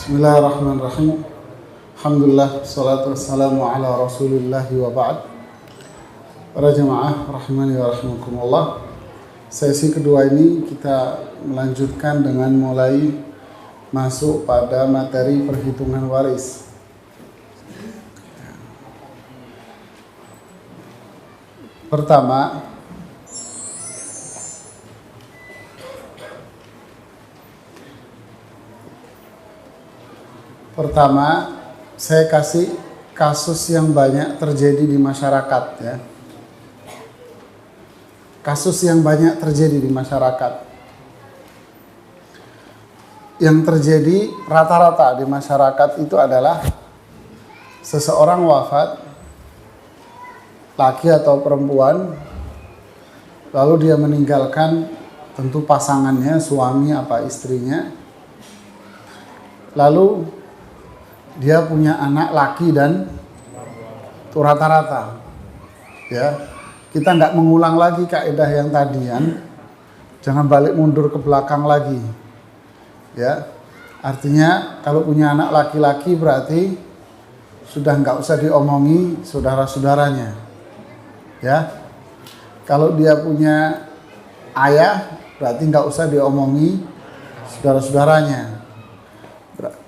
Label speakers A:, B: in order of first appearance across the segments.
A: Bismillahirrahmanirrahim. Alhamdulillah, salatu wassalamu ala rasulillahi wa ba'd. Para jemaah rahimani wa rahimakumullah. Sesi kedua ini kita melanjutkan dengan mulai masuk pada materi perhitungan waris. Pertama, saya kasih kasus yang banyak terjadi di masyarakat ya. Kasus yang banyak terjadi di masyarakat. Yang terjadi rata-rata di masyarakat itu adalah seseorang wafat, laki atau perempuan, lalu dia meninggalkan tentu pasangannya, suami apa istrinya, lalu dia punya anak laki dan itu rata-rata ya. Kita nggak mengulang lagi kaidah yang tadian, jangan balik mundur ke belakang lagi ya. Artinya kalau punya anak laki-laki berarti sudah nggak usah diomongi saudara-saudaranya ya. Kalau dia punya ayah berarti nggak usah diomongi saudara-saudaranya.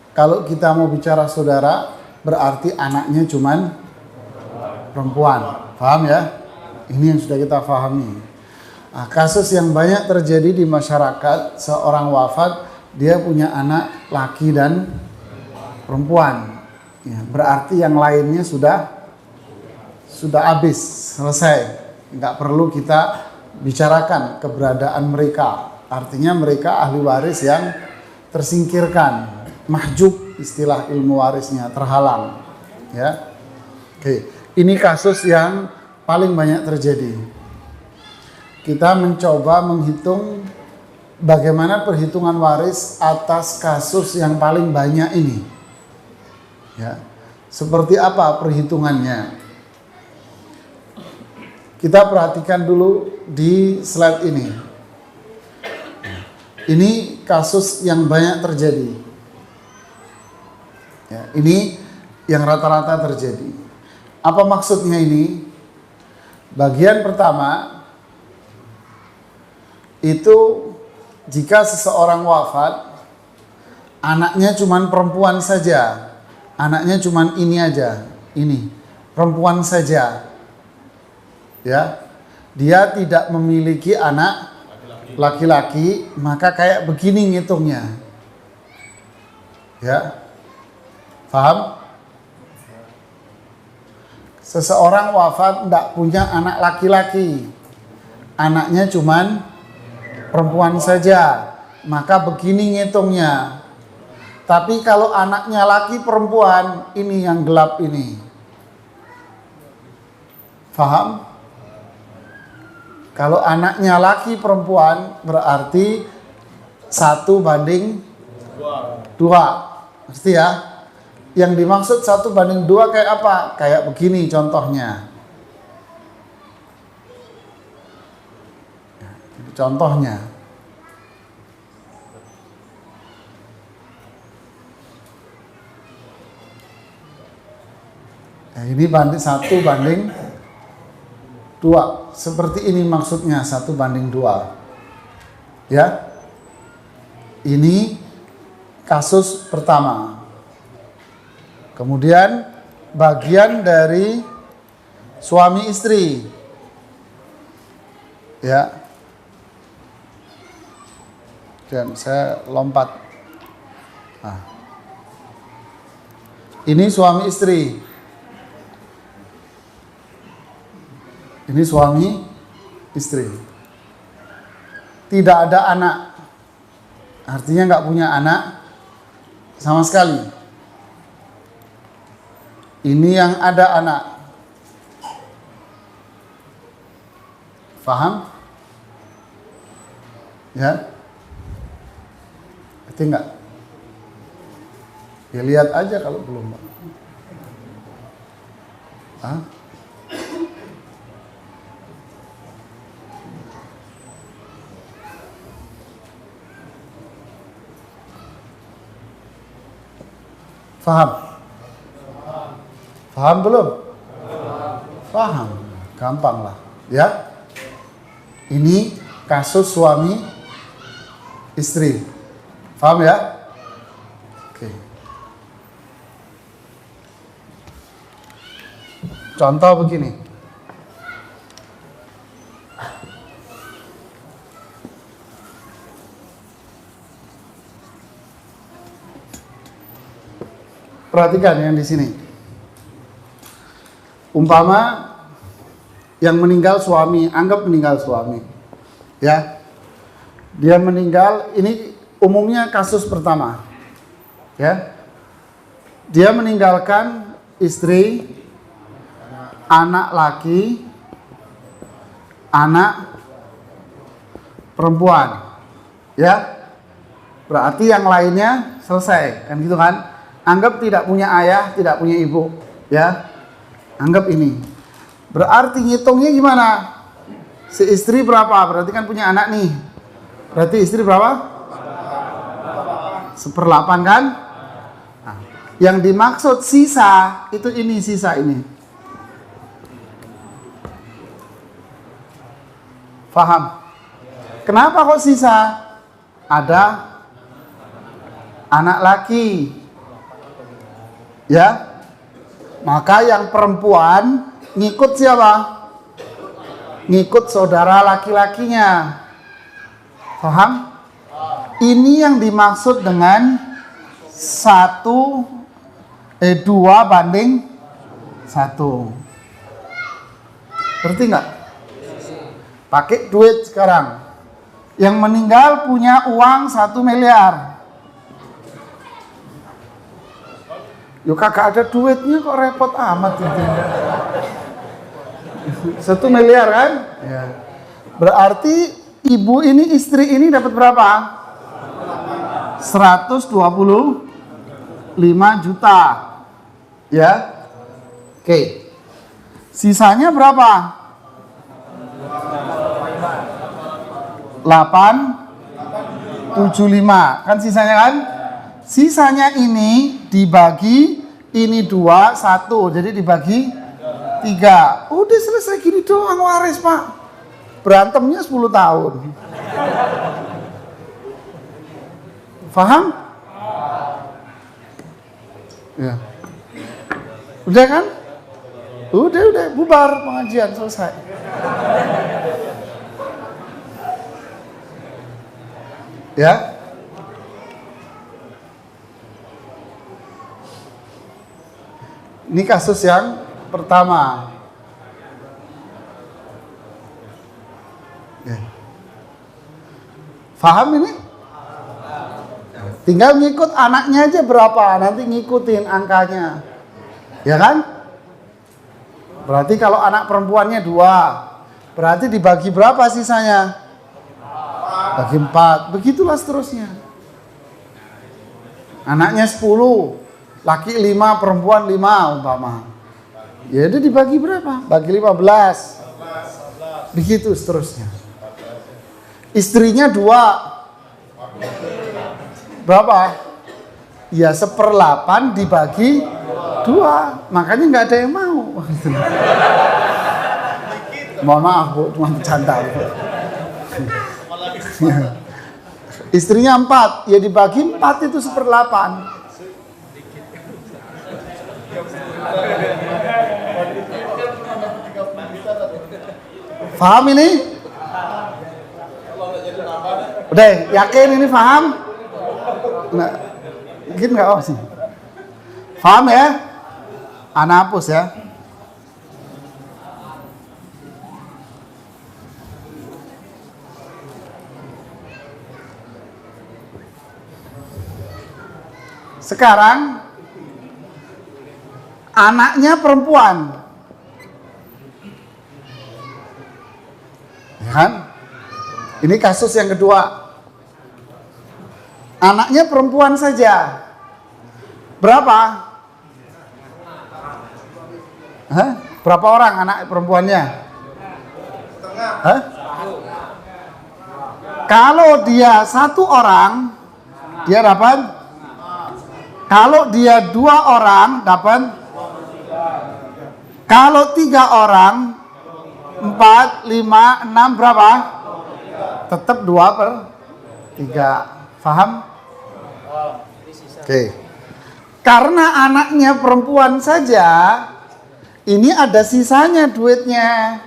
A: Kalau kita mau bicara saudara, berarti anaknya cuman perempuan. Paham ya? Ini yang sudah kita pahami. Nah, kasus yang banyak terjadi di masyarakat, seorang wafat, dia punya anak laki dan perempuan. Ya, berarti yang lainnya sudah habis, selesai. Nggak perlu kita bicarakan keberadaan mereka. Artinya mereka ahli waris yang tersingkirkan. Mahjub istilah ilmu warisnya, terhalang ya. Oke, ini kasus yang paling banyak terjadi. Kita mencoba menghitung bagaimana perhitungan waris atas kasus yang paling banyak ini ya. Seperti apa perhitungannya? Kita perhatikan dulu di slide ini. Ini kasus yang banyak terjadi. Ya, ini yang rata-rata terjadi. Apa maksudnya ini? Bagian pertama itu jika seseorang wafat, anaknya cuman perempuan saja, anaknya cuman ini aja, ini perempuan saja, ya, dia tidak memiliki anak laki-laki, maka kayak begini ngitungnya, ya. Paham? Seseorang wafat tidak punya anak laki-laki, anaknya cuman perempuan saja, maka begini ngitungnya. Tapi kalau anaknya laki perempuan, ini yang gelap ini. Paham? Kalau anaknya laki perempuan berarti 1:2. Pasti ya? Yang dimaksud 1:2 kayak apa? Kayak begini contohnya. Contohnya. Nah, ini 1:2. Seperti ini maksudnya 1:2. Ya. Ini kasus pertama. Kemudian bagian dari suami istri. Ya. Dan saya lompat. Nah. Ini suami istri. Ini suami istri. Tidak ada anak. Artinya nggak punya anak sama sekali. Ini yang ada anak. Faham? Ya? Ngerti nggak? Ya lihat aja kalau belum. Hah? Faham? Faham belum? Paham. Gampang lah. Ya. Ini kasus suami istri. Paham ya? Oke. Contoh begini. Perhatikan yang di sini. Umpama yang meninggal suami, anggap meninggal suami. Ya. Dia meninggal, ini umumnya kasus pertama. Ya. Dia meninggalkan istri, anak laki, anak perempuan. Ya. Berarti yang lainnya selesai, kan gitu kan? Anggap tidak punya ayah, tidak punya ibu, ya. Anggap ini. Berarti ngitungnya gimana? Si istri berapa? Berarti kan punya anak nih. Berarti istri berapa? 1/8 kan? Nah, yang dimaksud sisa itu ini, sisa ini. Paham? Kenapa kok sisa? Ada anak laki. Ya, maka yang perempuan ngikut siapa? Ngikut saudara laki-lakinya. Paham? Ini yang dimaksud dengan 2:1. Ngerti nggak? Pakai duit sekarang. Yang meninggal punya uang 1 miliar. Yo kagak ada duitnya kok repot amat itu. 1 miliar kan? Ya. Berarti ibu ini, istri ini dapat berapa? 125 juta. Ya. Oke. Sisanya berapa? 875. Kan sisanya kan? Sisanya ini dibagi, ini 2, 1. Jadi dibagi 3. Udah selesai gini doang waris, Pak. Berantemnya 10 tahun. Paham? Ya. Udah kan? Udah, bubar pengajian, selesai. Ya. Ini kasus yang pertama. Ya. Paham ini? Tinggal ngikut anaknya aja berapa, nanti ngikutin angkanya. Ya kan? Berarti kalau anak perempuannya 2, berarti dibagi berapa sisanya? Bagi 4. Begitulah seterusnya. Anaknya 10. Laki 5, perempuan 5 umpama. Ya itu dibagi berapa? Bagi 15. Begitu seterusnya. Istrinya 2. Berapa? Ya 1/8 dibagi 2. Makanya nggak ada yang mau. Mohon maaf Bu, cuma bercanda. Istrinya 4, ya dibagi 4 itu 1/8. Paham ini? Udah, yakin ini paham? Nah, mungkin nggak sih. Paham ya? Ana hapus ya. Sekarang anaknya perempuan, ya kan? Ini kasus yang kedua. Anaknya perempuan saja. Berapa? Hah? Berapa orang anak perempuannya? Hah? Kalau dia 1 orang, dia dapat Kalau dia 2 orang dapat, kalau 3 orang 4, 5, 6 berapa? Tetap 2/3. Paham? Oke. Karena anaknya perempuan saja, ini ada sisanya duitnya.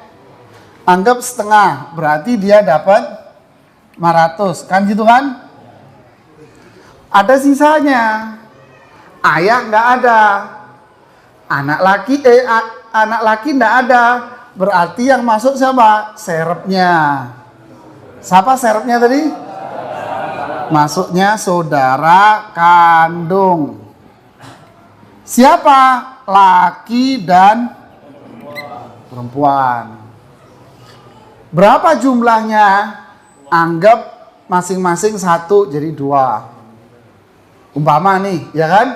A: Anggap setengah, berarti dia dapat 500, kan gitu kan? Ada sisanya. Ayah nggak ada. Anak laki nggak ada. Berarti yang masuk siapa? Serepnya. Siapa serepnya tadi? Masuknya saudara kandung. Siapa? Laki dan perempuan. Berapa jumlahnya? Anggap masing-masing 1 jadi 2. Umpama nih, ya kan?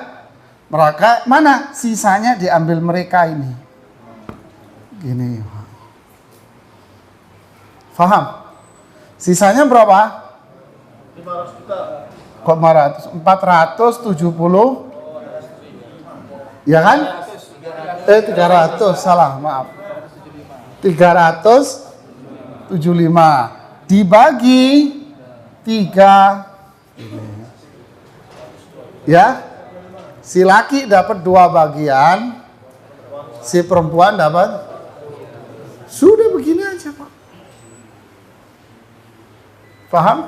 A: Mereka mana? Sisanya diambil mereka ini. Gini. Faham? Sisanya berapa?
B: 500 juta.
A: Kok 400? 470? Ya kan? 300, salah, maaf. 375 dibagi 3. Ya. Si laki dapat 2 bagian, si perempuan dapat. Sudah begini aja, Pak. Paham?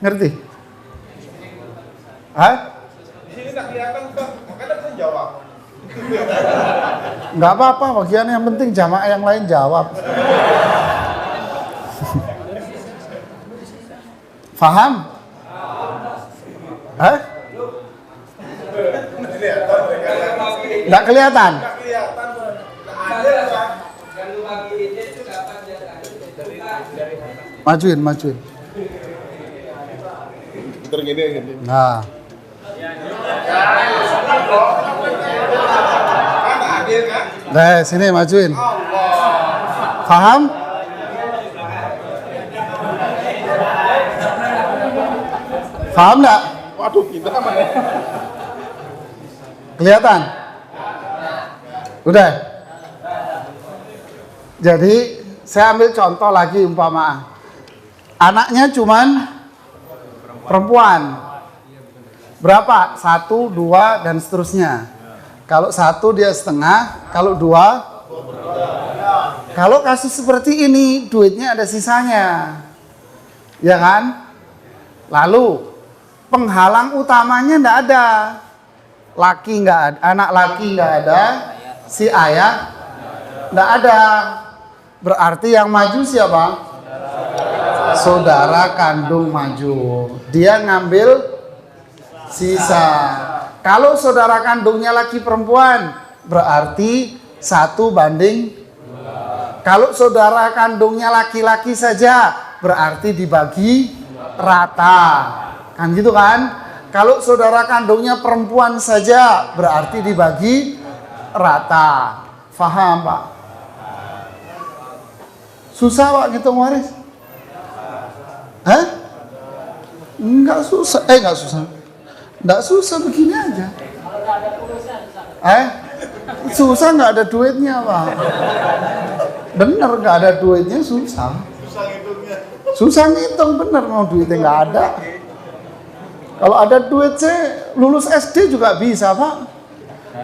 A: Ngerti? Hah?
B: Di sini tak kelihatan, Bang. Makanya bisa jawab.
A: Nggak apa-apa, bagian yang penting jamaah yang lain jawab. Paham? Hah? Nggak kelihatan? Majuin.
B: Tergini.
A: Nah. Nah, sini majuin. Paham? Paham nggak?
B: Waduh, kita mana?
A: Kelihatan? Udah? Jadi, saya ambil contoh lagi umpama. Anaknya cuman perempuan. Berapa? 1, 2, dan seterusnya. Kalau 1 dia setengah, kalau 2. Kalau kasus seperti ini, duitnya ada sisanya. Ya kan? Lalu, penghalang utamanya enggak ada. Laki enggak ada, anak laki enggak ada, si ayah enggak ada. Berarti yang maju siapa? Saudara kandung maju. Dia ngambil sisa. Kalau saudara kandungnya laki perempuan, berarti 1/2. Kalau saudara kandungnya laki-laki saja, berarti dibagi rata. Kan gitu kan? Kalau saudara kandungnya perempuan saja, berarti dibagi rata. Faham, Pak? Susah, Pak, ngitung waris? Hah? Enggak susah. Enggak susah. Enggak susah, begini aja. Susah nggak ada duitnya, Pak. Bener nggak ada duitnya susah.
B: Susah ngitungnya.
A: Susah ngitung, bener mau duitnya nggak ada. Kalau ada duit saya lulus SD juga bisa, Pak.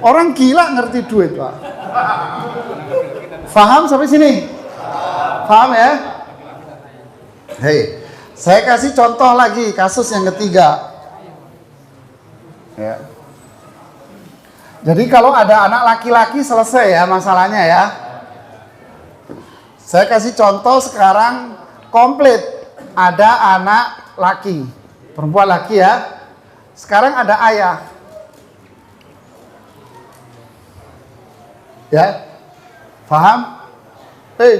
A: Orang gila ngerti duit, Pak. Paham sampai sini? Paham ya? Hei, saya kasih contoh lagi kasus yang ketiga. Ya. Jadi kalau ada anak laki-laki selesai ya masalahnya ya. Saya kasih contoh sekarang komplit. Ada anak laki, perempuan laki ya. Sekarang ada ayah. Ya, paham?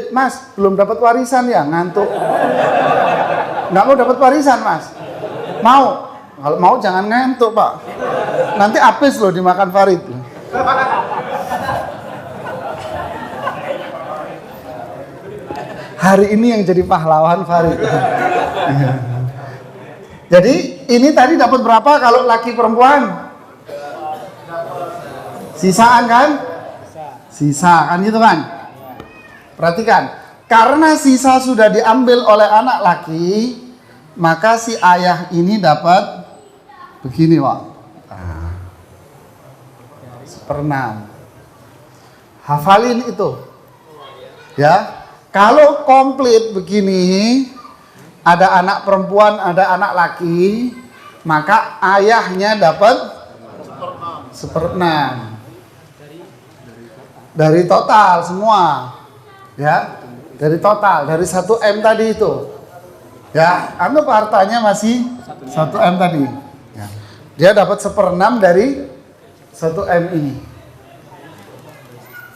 A: Mas, belum dapat warisan ya, ngantuk. Nggak mau dapat warisan, Mas? Mau? Kalau mau jangan ngantuk, Pak. Nanti habis loh dimakan Farid. Hari ini yang jadi pahlawan Farid. Jadi ini tadi dapat berapa kalau laki perempuan? Sisaan kan? Sisa kan gitu kan? Perhatikan, karena sisa sudah diambil oleh anak laki, maka si ayah ini dapat begini, Pak. Seperenam. Hafalin itu. Ya. Kalau komplit begini, ada anak perempuan, ada anak laki, maka ayahnya dapat seperenam. Dari total semua. Ya, dari total, dari 1M tadi itu. Ya, anggap hartanya masih 1M tadi. Ya. Dia dapat seperenam dari 1M ini.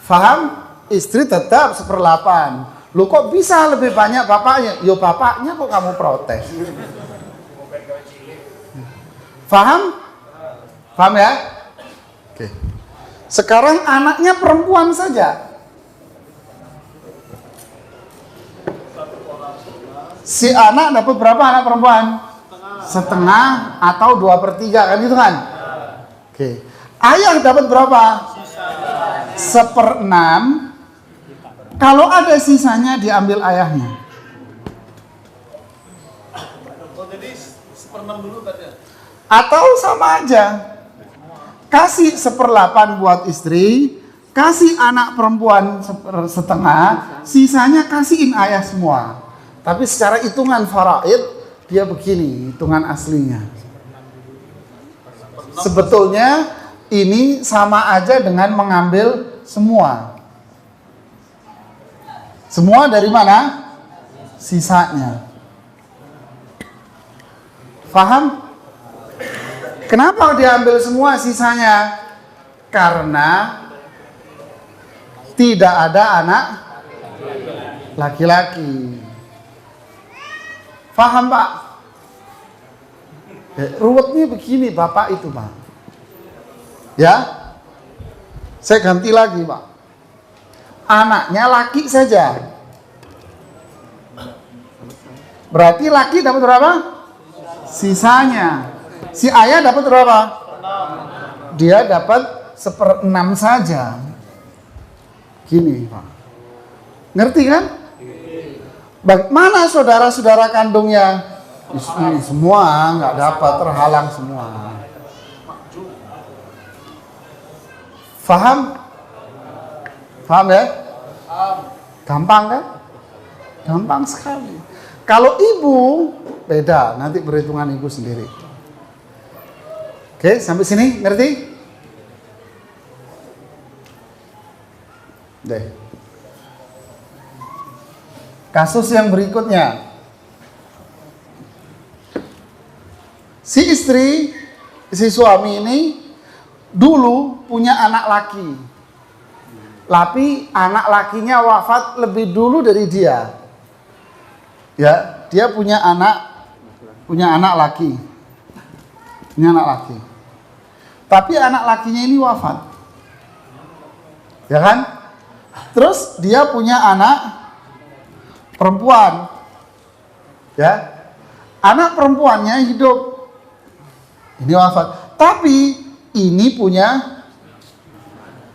A: Faham? Istri tetap 1/8. Lu kok bisa lebih banyak bapaknya? Yo bapaknya kok kamu protes? Faham? Faham ya? Oke. Sekarang anaknya perempuan saja. Si anak dapat berapa anak perempuan? Setengah atau 2/3 kan gitu kan? Oke. Ayah dapat berapa? 1/6. Kalau ada sisanya diambil ayahnya.
B: Jadi 1/6 dulu tadi ya?
A: Atau sama aja. Kasih 1/8 buat istri, kasih anak perempuan 1/2, sisanya kasihin ayah semua. Tapi secara hitungan faraid, dia begini, hitungan aslinya. Sebetulnya ini sama aja dengan mengambil semua. Semua dari mana? Sisanya. Faham? Kenapa diambil semua sisanya? Karena tidak ada anak laki-laki. Faham, Pak? Ruwetnya begini, Bapak itu, Pak. Ya? Saya ganti lagi, Pak. Anaknya laki saja. Berarti laki dapat berapa? Sisanya. Si ayah dapat berapa? Dia dapat 1/6 saja. Gini, Pak. Ngerti kan? Bagaimana saudara-saudara kandungnya? Semua nggak dapat, terhalang semua. Faham? Paham ya? Gampang kan? Gampang sekali. Kalau ibu, beda. Nanti perhitungan ibu sendiri. Oke, sampai sini ngerti? Deh. Kasus yang berikutnya. Si istri, si suami ini dulu punya anak laki. Tapi anak lakinya wafat lebih dulu dari dia. Ya, dia punya anak laki. Punya anak laki. Tapi anak lakinya ini wafat. Ya kan? Terus dia punya anak perempuan. Ya. Anak perempuannya hidup. Ini wafat. Tapi ini punya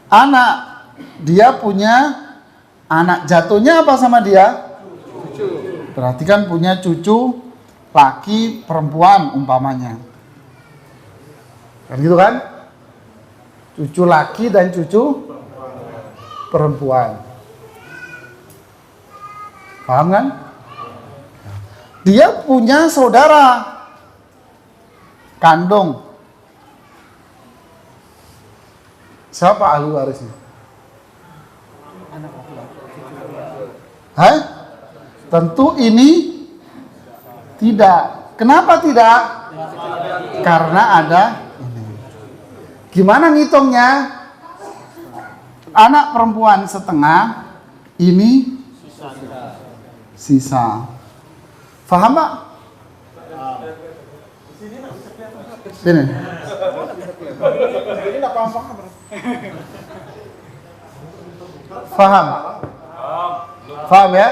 A: anak. Dia punya anak, jatuhnya apa sama dia? Cucu. Berarti kan punya cucu laki perempuan umpamanya. Kan gitu kan? Cucu laki dan cucu perempuan. Paham kan? Dia punya saudara kandung. Siapa ahli warisnya? Hah? Tentu ini tidak. Kenapa tidak? Karena ada ini. Gimana ngitungnya? Anak perempuan setengah, ini sisa. Faham, Pak? Sini. Faham? Faham ya?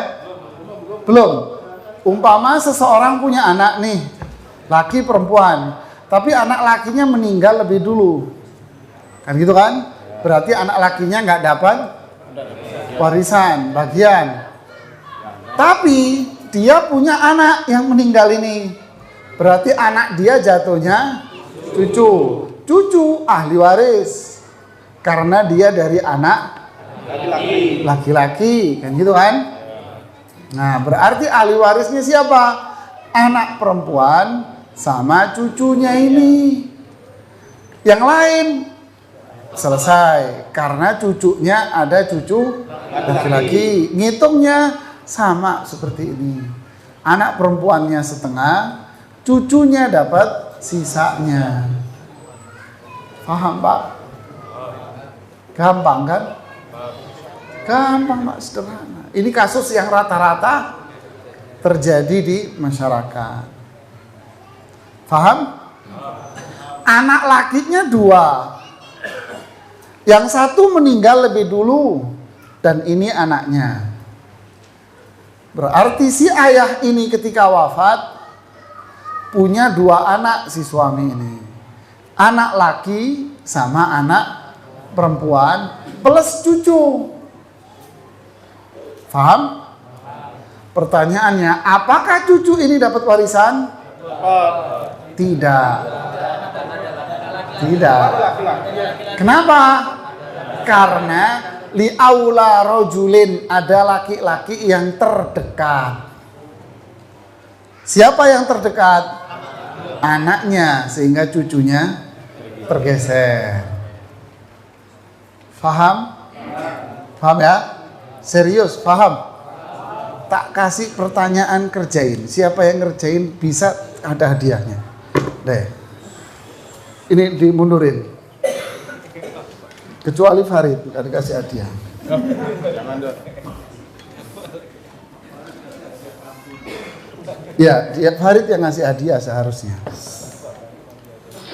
A: Belum. Umpama seseorang punya anak nih laki perempuan. Tapi anak lakinya meninggal lebih dulu. Kan gitu kan? Berarti anak lakinya nggak dapat warisan, bagian. Tapi dia punya anak yang meninggal ini. Berarti anak dia jatuhnya cucu. Cucu ahli waris. Karena dia dari anak laki-laki. Kan gitu kan? Nah, berarti ahli warisnya siapa? Anak perempuan sama cucunya ini. Yang lain selesai. Karena cucunya ada cucu laki-laki. Ngitungnya sama seperti ini. Anak perempuannya setengah, cucunya dapat sisanya. Paham, Pak? Gampang kan? Gampang, Pak, sederhana. Ini kasus yang rata-rata terjadi di masyarakat. Paham? Anak lakinya 2. Yang satu meninggal lebih dulu dan ini anaknya. Berarti si ayah ini ketika wafat punya 2 anak si suami ini. Anak laki sama anak perempuan plus cucu. Paham? Pertanyaannya, apakah cucu ini dapat warisan? Tidak. Tidak. Kenapa? Karena li aula rojulin, ada laki-laki yang terdekat. Siapa yang terdekat? Anaknya, sehingga cucunya tergeser. Paham? Paham ya? Serius, paham? Tak kasih pertanyaan, kerjain. Siapa yang ngerjain bisa ada hadiahnya. Deh. Ini dimundurin. Kecuali Farid, ada kasih hadiah.
B: Jangan dong.
A: Ya, dia Farid yang ngasih hadiah seharusnya.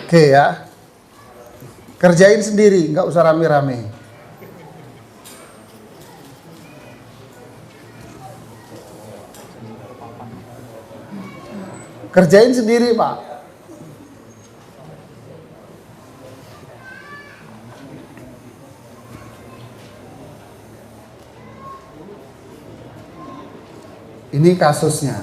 A: Oke ya. Kerjain sendiri, nggak usah rame-rame. Kerjain sendiri, Pak. Ini kasusnya.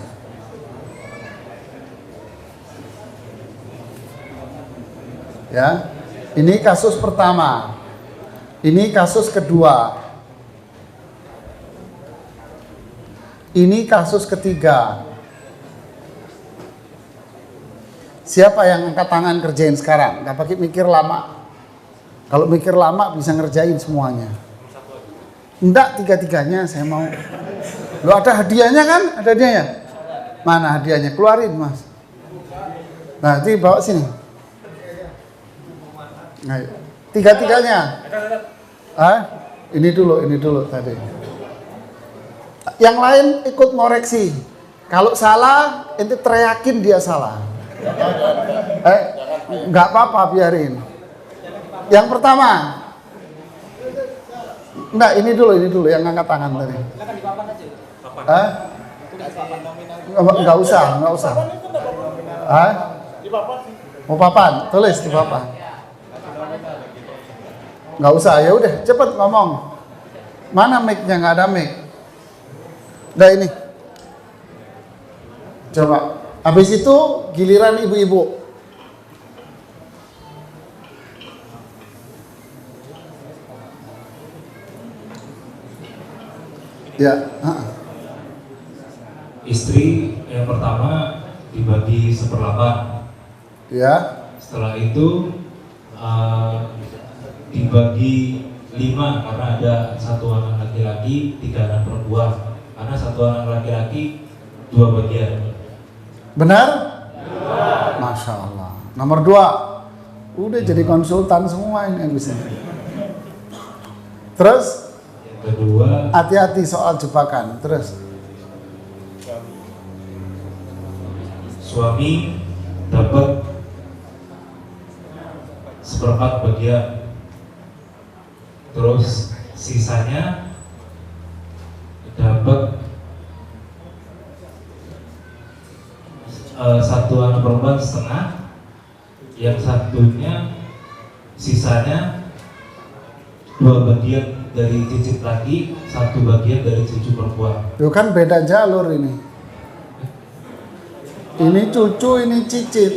A: Ya. Ini kasus pertama. Ini kasus kedua. Ini kasus ketiga. Siapa yang angkat tangan kerjain sekarang? Gak pakai mikir lama. Kalau mikir lama bisa ngerjain semuanya. Enggak, tiga-tiganya saya mau. Lo ada hadiahnya kan? Ada hadiahnya? Mana hadiahnya? Keluarin, Mas. Nah, itu bawa sini. Nah, tiga-tiganya. Ini dulu tadi. Yang lain ikut ngoreksi. Kalau salah, ente teriakin dia salah. Nggak apa-apa, biarin. Yang pertama. Enggak, ini dulu yang ngangkat tangan tadi. Nggak usah. Mau papan, tulis di papan. Nggak usah, ya udah cepet ngomong. Mana mic-nya? Nggak ada mic. Udah ini. Coba. Habis itu giliran ibu-ibu. Ya.
C: Istri yang pertama dibagi 1/8.
A: Ya.
C: Setelah itu dibagi 5 karena ada 1 anak laki-laki, 3 anak perempuan. Karena 1 anak laki-laki 2 bagian.
A: Benar? Ya. Masya Allah. Nomor 2. Udah jadi konsultan semua ini bisa. Terus?
C: Yang kedua,
A: hati-hati soal jebakan. Terus?
C: suami dapat 1/4 bagian. Terus sisanya dapat satu anak perempuan setengah, yang satunya sisanya 2 bagian dari cicit laki, 1 bagian dari cucu perempuan.
A: Itu kan beda jalur ini. Ini cucu, ini cicit.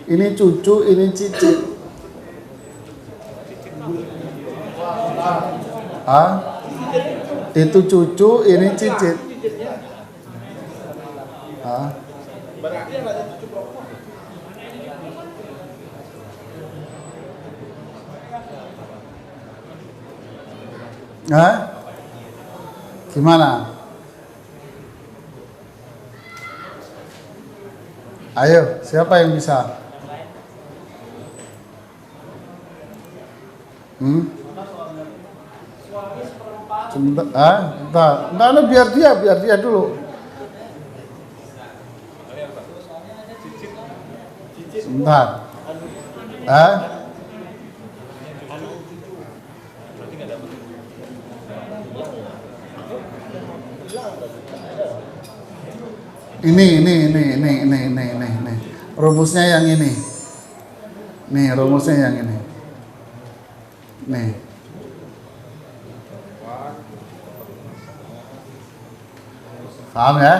A: Ini cucu, ini cicit. Ah? Itu cucu, ini cicit. Ah?
B: Berarti yang ada cucu perempuan.
A: Hah? Gimana? Ayo, siapa yang bisa? Bentar, biar dia dulu. Sebentar. Ini. Rumusnya yang ini. Nih, rumusnya yang ini. Nih. Paham ya?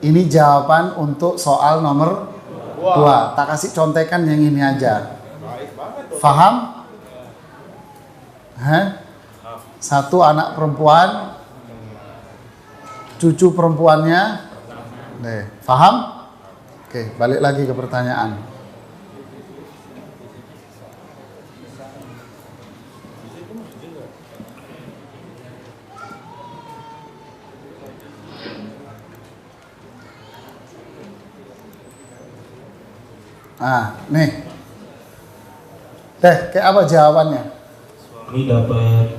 A: Ini jawaban untuk soal nomor 2. Tak kasih contekan yang ini aja. Paham? Hah? 1 anak perempuan, cucu perempuannya. Nih, paham? Oke, balik lagi ke pertanyaan. Nih. Kayak apa jawabannya?
C: Suami dapat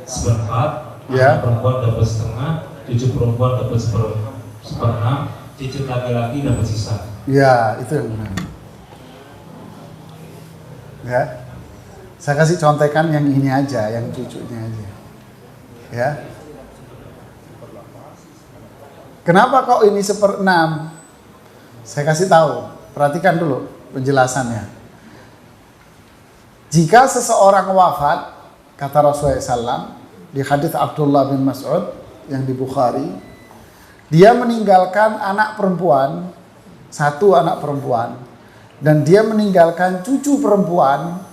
C: 1/4,
A: Ya.
C: anak perempuan dapat setengah, cucu perempuan dapat 1/6, cicit laki-laki dapat sisa.
A: Ya, itu yang benar. Ya. Saya kasih contekan yang ini aja, yang cucunya aja. Ya. Kenapa kok ini 1/6? Saya kasih tahu. Perhatikan dulu penjelasannya. Jika seseorang wafat, kata Rasulullah SAW di hadits Abdullah bin Mas'ud yang di Bukhari, dia meninggalkan anak perempuan, 1 anak perempuan, dan dia meninggalkan cucu perempuan,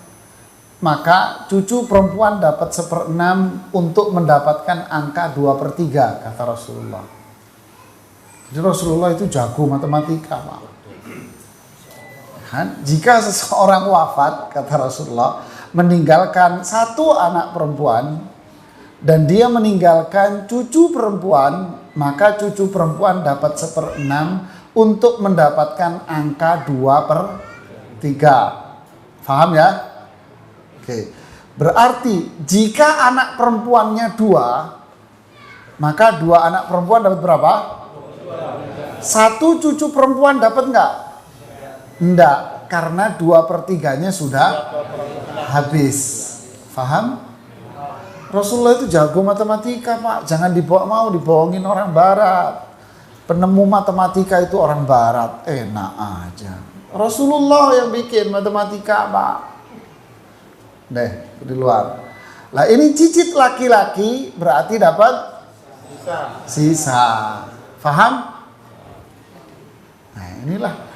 A: maka cucu perempuan dapat 1/6 untuk mendapatkan angka 2/3, kata Rasulullah. Jadi Rasulullah itu jago matematika, Pak. Jika seseorang wafat, kata Rasulullah, meninggalkan 1 anak perempuan dan dia meninggalkan cucu perempuan, maka cucu perempuan dapat 1/6 untuk mendapatkan angka 2/3. Paham ya? Oke. Berarti jika anak perempuannya 2, maka 2 anak perempuan dapat berapa? 1 cucu perempuan dapat enggak? Enggak, karena 2/3-nya sudah habis. Paham? Rasulullah itu jago matematika, Pak. Jangan mau dibohongin orang barat. Penemu matematika itu orang barat. Enak aja. Rasulullah yang bikin matematika, Pak. Deh, di luar. Lah ini cicit laki-laki berarti dapat sisa. Paham? Nah, inilah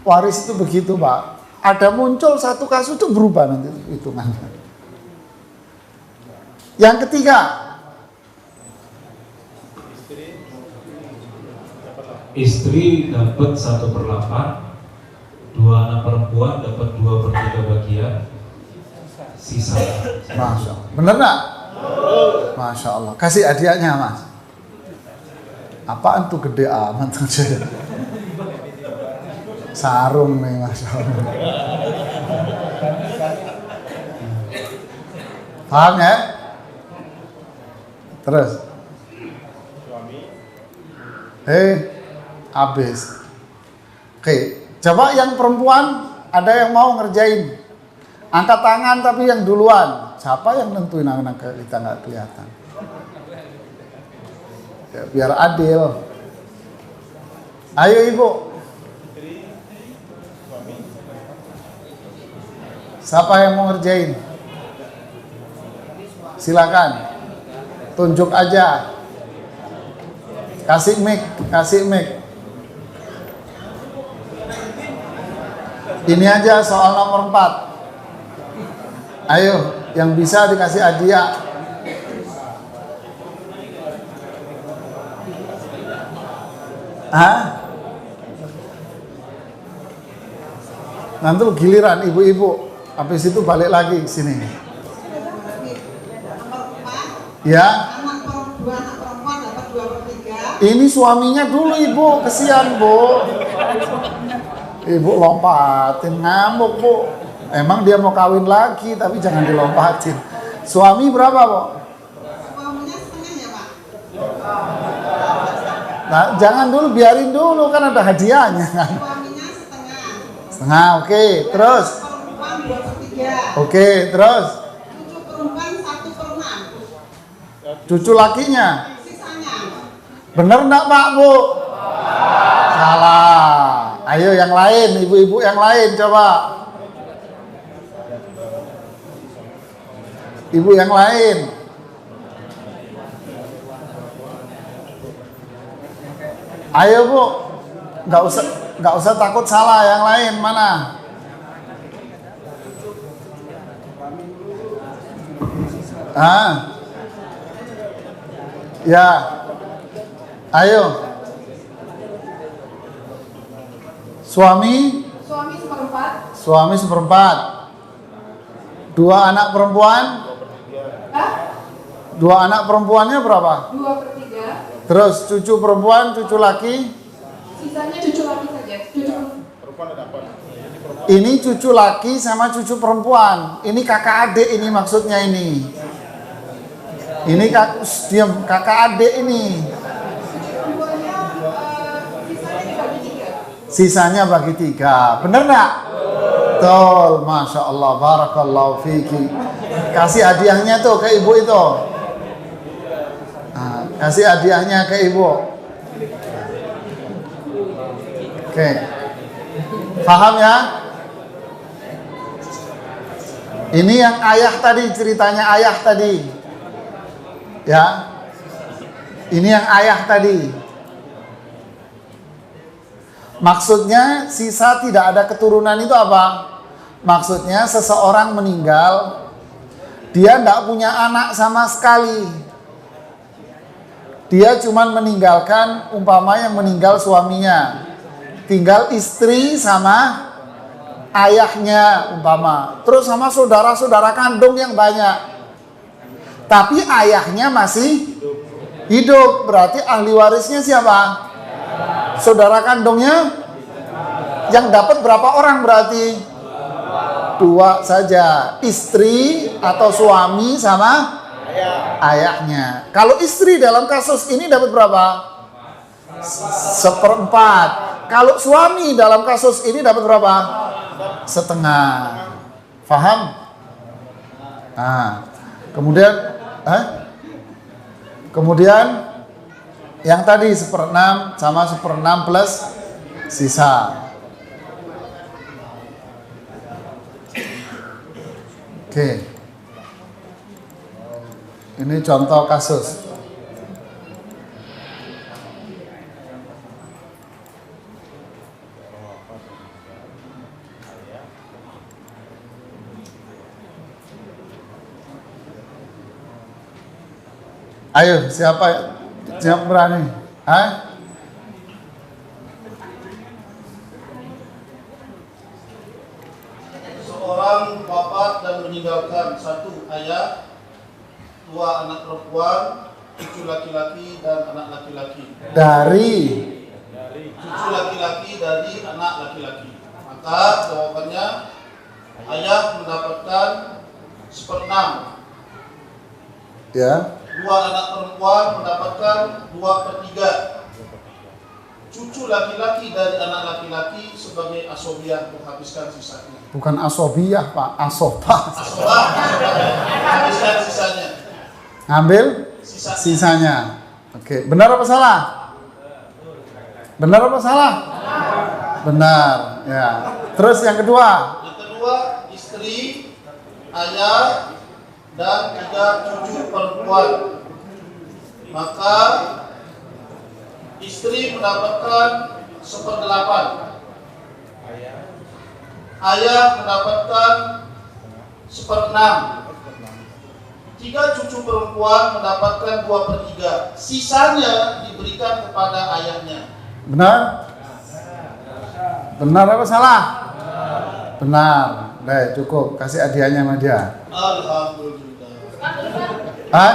A: waris itu begitu, Pak. Ada muncul 1 kasus itu berubah nanti hitungannya. Yang ketiga,
C: istri dapat 1/8, 2 anak perempuan dapat 2/3 bagian, sisa.
A: Masya Allah. Bener nggak? Masya Allah. Kasih hadiahnya, Mas. Apaan tuh gede amat? Sarung nih, Masya Allah. Paham ya? Terus. Habis. Oke, coba yang perempuan ada yang mau ngerjain. Angkat tangan tapi yang duluan. Siapa yang nentuin anak kita nggak kelihatan? Ya, biar adil. Ayo ibu. Siapa yang mau ngerjain? Silakan. Tunjuk aja. Kasih mic, kasih mic. Ini aja soal nomor 4. Ayo, yang bisa dikasih hadiah. Hah? Nanti giliran ibu-ibu. Habis itu balik lagi ke sini. Ya.
D: Anak perempuan dapat 2/3.
A: Ini suaminya dulu ibu, kesian bu. Ibu lompatin, ngamuk bu. Emang dia mau kawin lagi, tapi jangan dilompatin. Suami berapa bu?
D: Suaminya setengah ya Pak?
A: Nah, jangan dulu, biarin dulu, kan ada hadiahnya kan.
D: Suaminya setengah.
A: Setengah, oke. Terus?
D: Perempuan 2/3.
A: Oke, terus?
D: Cucu perempuan 1/6.
A: Cucu lakinya?
D: Sisanya.
A: Bener enggak pak bu? Salah. Ayo yang lain, ibu-ibu yang lain coba. Ibu yang lain. Ayo bu, nggak usah takut salah. Yang lain mana? Ya, ayo. Suami
D: 1/4.
A: Suami 1/4. 2 anak perempuan?
D: Hah?
A: 2 anak perempuannya berapa?
D: 2/3.
A: Terus cucu perempuan, cucu laki?
D: Sisanya cucu laki saja.
A: Ini cucu laki sama cucu perempuan. Ini kakak adik ini maksudnya ini. Ini kakak adik ini.
D: Perempuannya sisanya dibagi 3.
A: Sisanya bagi 3. Bener nggak? Betul, masya Allah, barakallahu fiki. Kasih hadiahnya tuh ke ibu itu. Nah, kasih hadiahnya ke ibu. Oke, paham ya? Ini yang ayah tadi, ceritanya ayah tadi. Ya, ini yang ayah tadi. Maksudnya sisa tidak ada keturunan itu apa? Maksudnya seseorang meninggal, dia tidak punya anak sama sekali. Dia cuma meninggalkan, umpama yang meninggal suaminya, tinggal istri sama ayahnya umpama, terus sama saudara-saudara kandung yang banyak. Tapi ayahnya masih hidup, berarti ahli warisnya siapa? Saudara kandungnya. Yang dapat berapa orang berarti? 2 saja, istri atau suami sama ayahnya. Kalau istri dalam kasus ini dapat berapa? 1/4. Kalau suami dalam kasus ini dapat berapa? 1/2. Faham? Nah, kemudian yang tadi 1/6 sama 1/6 plus sisa. Oke. Ini contoh kasus. Ayo, siapa berani?
B: Seorang wafat dan meninggalkan 1 ayah, 2 anak perempuan, cucu laki-laki dan anak laki-laki. Cucu laki-laki dari anak laki-laki. Maka jawabannya ayah mendapatkan 1/6.
A: Ya.
B: 2 anak perempuan mendapatkan 2/3. Cucu laki-laki dari anak laki-laki sebagai asobiah menghabiskan sisanya.
A: Bukan asobiah pak, asobah.
B: Asobah menghabiskan sisanya.
A: Ngambil sisanya. Oke, benar apa salah? Benar apa salah? Benar, ya. Terus yang kedua?
B: Yang kedua, istri, ayah, dan 3 cucu perempuan. Maka istri mendapatkan 1/8. Ayah mendapatkan 1/6. 3 cucu perempuan mendapatkan 2/3. Sisanya diberikan kepada ayahnya.
A: Benar? Benar apa salah? Benar. Baik, cukup. Kasih hadiahnya sama dia.
B: Alhamdulillah.
A: Hah?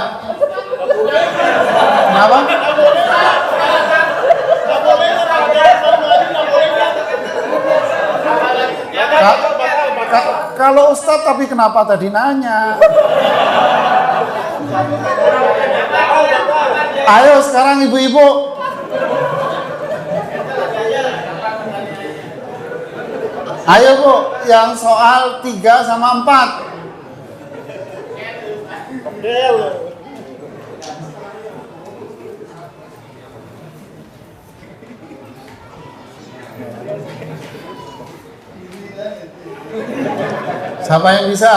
A: Kenapa? Kalau Ustadz, tapi kenapa tadi nanya? Ayo sekarang ibu-ibu. Ayo Bu, yang soal 3 sama 4. Siapa yang bisa?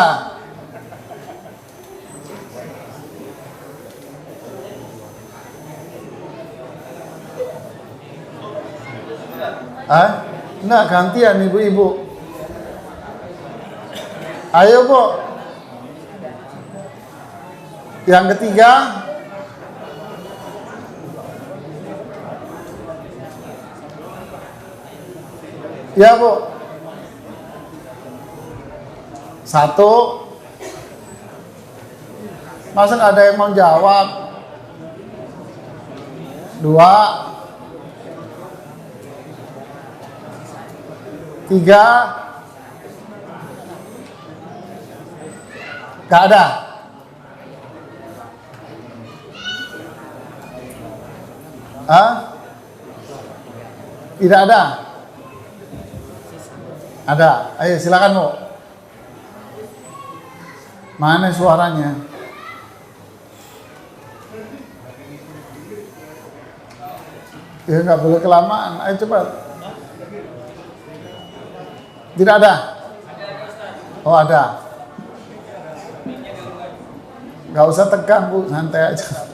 A: Enggak, gantian ibu-ibu. Ayo Bu. Yang ketiga. Ya Bu. 1. Masa nggak ada yang mau jawab? 2. 3. Nggak ada. Tidak ada. Ada. Ayo silakan Bu. Mana suaranya? Ya nggak boleh kelamaan. Ayo cepat. Tidak ada. Oh ada. Nggak usah tegang Bu, santai aja.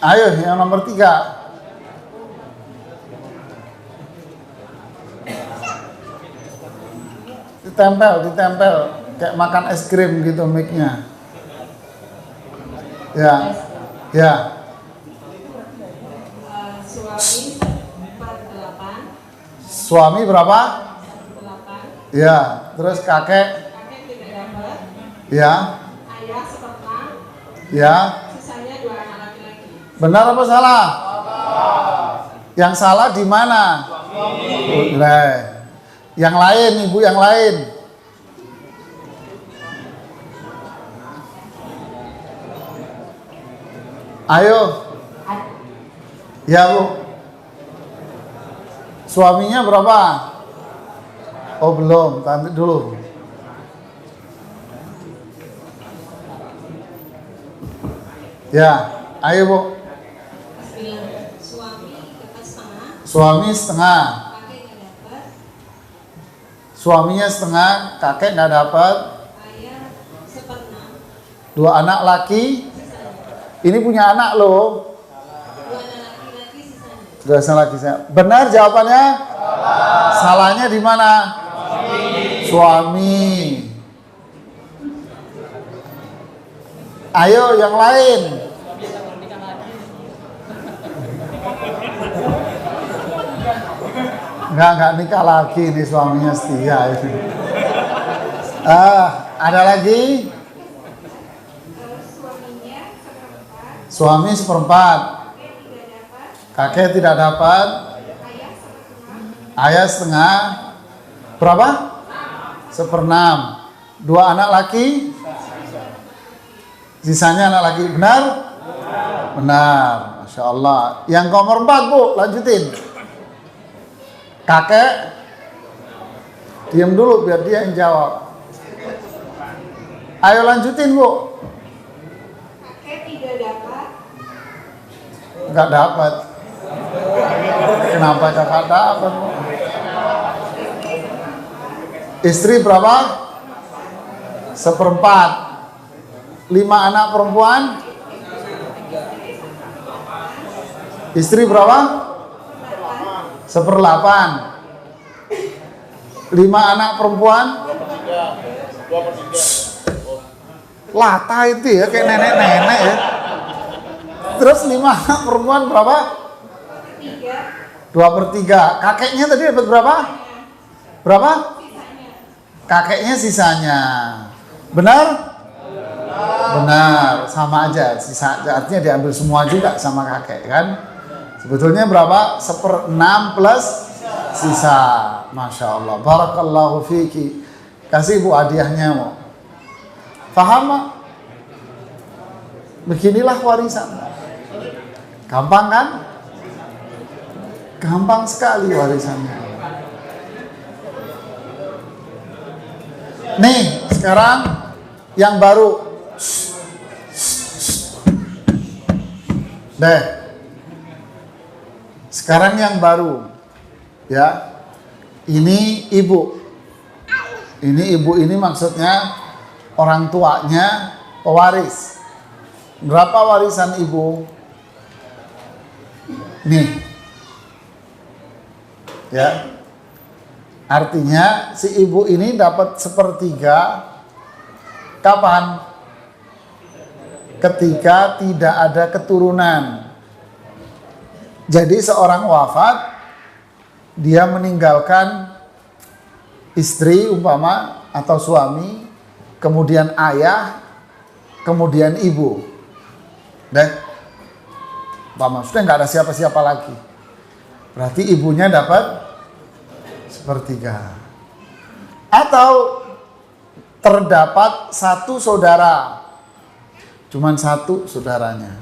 A: Ayo yang nomor 3. Ditempel kayak makan es krim gitu mic-nya. Ya.
E: Suami 48.
A: Suami berapa?
E: 48.
A: Ya, terus kakek?
E: Kakek tidak dapat.
A: Ya.
E: Ayah 1/4.
A: Ya.
E: Sisanya 2 anak laki-laki.
A: Benar apa salah? Yang salah di mana? Yang lain, ibu yang lain. Ayo. Ya Bu. Suaminya berapa? Oh belum, tahan dulu. Ya, ayo Bu.
E: Suami dapat setengah.
A: Suami setengah.
E: Kakek nggak dapat.
A: Suaminya setengah, kakek nggak dapat.
E: Ayah 1/6.
A: 2 anak laki. Ini punya anak loh.
E: 2 anak laki-laki sisanya.
A: 2 anak laki. Benar jawabannya? Salahnya di mana? Suami. Ayo yang lain. Enggak nikah lagi nih, suaminya setia itu. Ada lagi?
D: Suaminya 1/4.
A: Suami 1/4. Kakek tidak dapat. Ayah setengah. Berapa? 1/6. 2 anak laki. Sisanya anak laki. Benar? Benar. Masya Allah. Yang nomor 4 Bu, lanjutin. Kakek. Diam dulu biar dia yang jawab. Ayo lanjutin Bu.
D: Kakek tidak dapat.
A: Nggak dapat. Kenapa kakak dapat? Istri berapa? 1/4. 5 anak perempuan? Istri berapa? 1/8. 5 anak perempuan?
B: 2/3.
A: Lata itu ya, kayak nenek-nenek ya. Terus 5 anak perempuan berapa? 2/3. Kakeknya tadi dapat berapa? Berapa? Kakeknya sisanya. Benar? Benar, sama aja. Sisa artinya diambil semua juga sama kakek kan? Sebetulnya berapa? 1/6 plus sisa. Masya Allah. Barakallahu fiki. Kasih Bu hadiahnya mau. Paham Mak? Beginilah warisan. Gampang kan? Gampang sekali warisannya. Nih, sekarang yang baru. Deh. Sekarang yang baru. Ya. Ini ibu. Ini ibu ini maksudnya orang tuanya pewaris. Berapa warisan ibu? Nih. Ya. Artinya si ibu ini dapat 1/3 kapan? Ketika tidak ada keturunan. Jadi seorang wafat, dia meninggalkan istri umpama atau suami, kemudian ayah, kemudian ibu. Deh, umpama sudah nggak ada siapa-siapa lagi. Berarti ibunya dapat 1/3. Atau terdapat satu saudara, cuman satu saudaranya,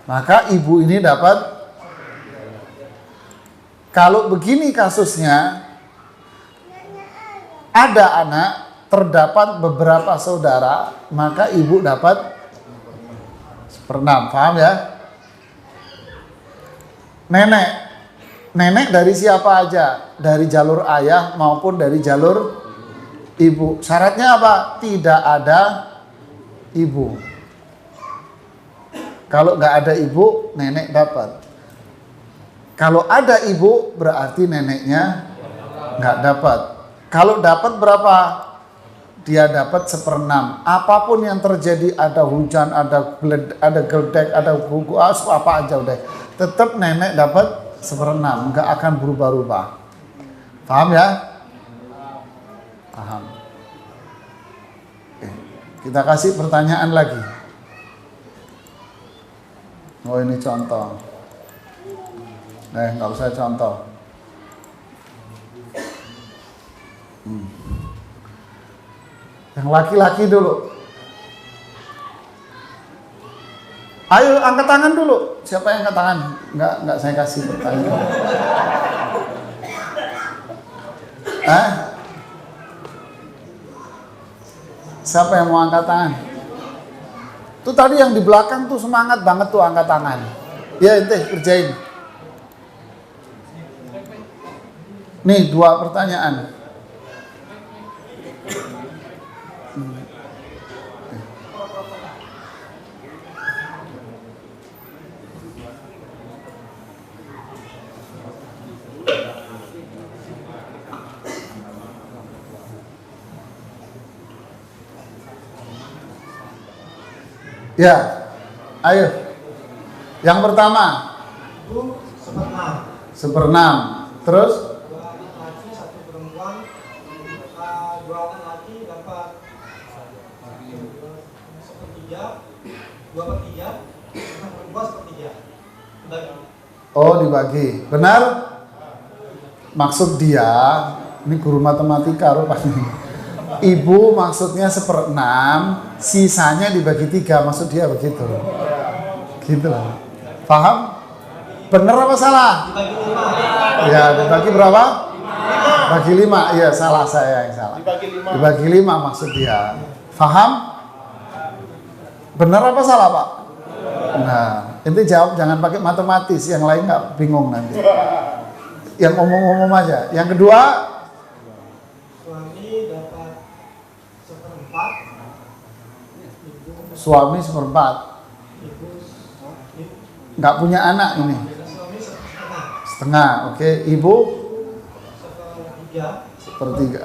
A: maka ibu ini dapat. Kalau begini kasusnya, ada anak, terdapat beberapa saudara, maka ibu dapat 1/6. Paham ya? Nenek dari siapa aja? Dari jalur ayah maupun dari jalur ibu. Syaratnya apa? Tidak ada ibu. Kalau nggak ada ibu, nenek dapat. Kalau ada ibu, berarti neneknya nggak dapat. Kalau dapat berapa? Dia dapat 1/6. Apapun yang terjadi, ada hujan, ada geledek, ada buku apa aja udah, tetap nenek dapat 1/6, nggak akan berubah-ubah. Paham ya? Paham. Oke. Kita kasih pertanyaan lagi. Oh ini contoh. Nggak usah contoh. Yang laki-laki dulu. Ayo angkat tangan dulu. Siapa yang angkat tangan? Enggak saya kasih pertanyaan. Siapa yang mau angkat tangan? Tuh tadi yang di belakang tuh semangat banget tuh angkat tangan. Ya ente kerjain. Nih 2 pertanyaan. Ya, ayo. Yang pertama, 1/6. Terus?
F: 2 laki, 1 perempuan, 2 anak laki dapat 1/3, 2/3, anak perempuan 1/3. Dibagi.
A: Oh dibagi, benar? Maksud dia, ini guru matematika rupanya. Ibu maksudnya 1/6, sisanya dibagi 3, maksud dia begitu. Gitu lah. Paham? Bener apa salah?
F: Dibagi 5.
A: Ya, dibagi berapa? Bagi 5. Iya, salah saya yang salah.
B: Dibagi 5.
A: Dibagi 5 maksud dia. Paham? Bener apa salah, Pak? Nah, inti jawab, jangan pakai matematis, yang lain nggak bingung nanti. Yang umum-umum aja. Yang kedua,
F: Suami dapat seperempat.
A: suami seperempat.
F: Ibu
A: Nggak punya anak ini.
F: suami setengah.
A: Setengah, oke. Ibu
F: Sepertiga.
A: sepertiga.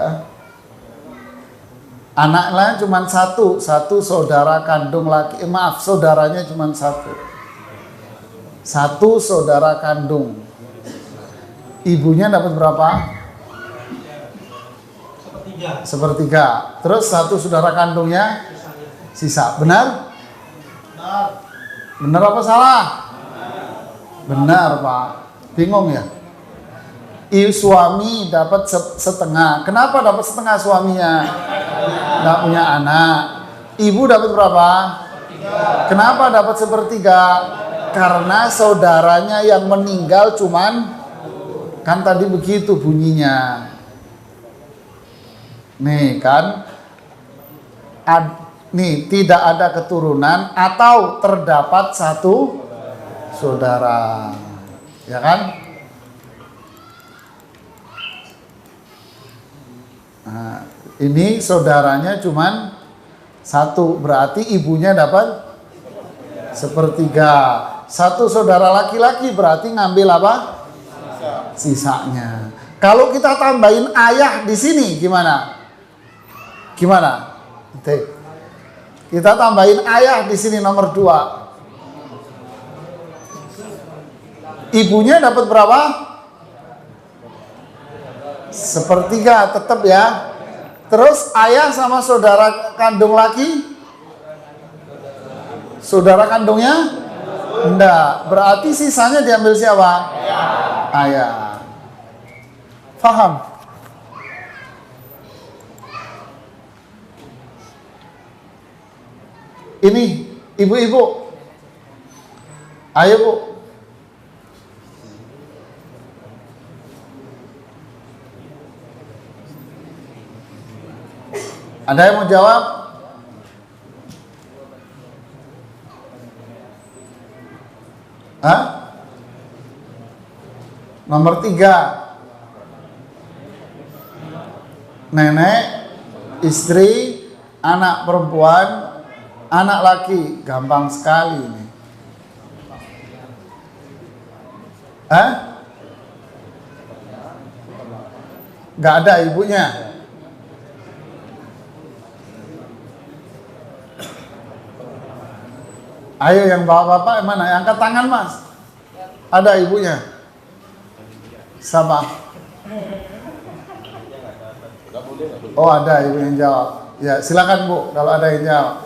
A: Anaknya cuma satu saudara kandung laki. Maaf, saudaranya cuma satu. Satu saudara kandung. Ibunya dapat berapa?
F: Sepertiga.
A: Sepertiga. Terus satu saudara kandungnya sisa. Benar? Benar apa salah? Benar, Pak. Bingung ya? Suami dapat setengah. Kenapa dapat setengah suaminya? Nggak punya anak. Ibu dapat berapa? Kenapa dapat sepertiga? Karena saudaranya yang meninggal cuman, kan tadi begitu bunyinya. Nih kan, nih tidak ada keturunan atau terdapat satu saudara, ya kan? Nah, ini saudaranya cuman satu, berarti ibunya dapat sepertiga. Satu saudara laki-laki berarti ngambil apa? Sisanya. Kalau kita tambahin ayah di sini gimana? Gimana? Kita tambahin ayah di sini nomor 2. Ibunya dapat berapa? Sepertiga tetap ya. Terus ayah sama saudara kandung laki? Saudara kandungnya? Enggak. Berarti sisanya diambil siapa? Ayah. Paham? Ini ibu-ibu. Ayo, Bu. Ada yang mau jawab? Hah? Nomor 3. Nenek, istri, anak perempuan, anak laki. Gampang sekali ini. Hah? Gak ada ibunya. Ayo yang bapak-bapak mana? Yang angkat tangan, Mas. Ada ibunya. Sama. Oh, ada ibu yang jawab. Ya, silakan Bu kalau ada yang jawab.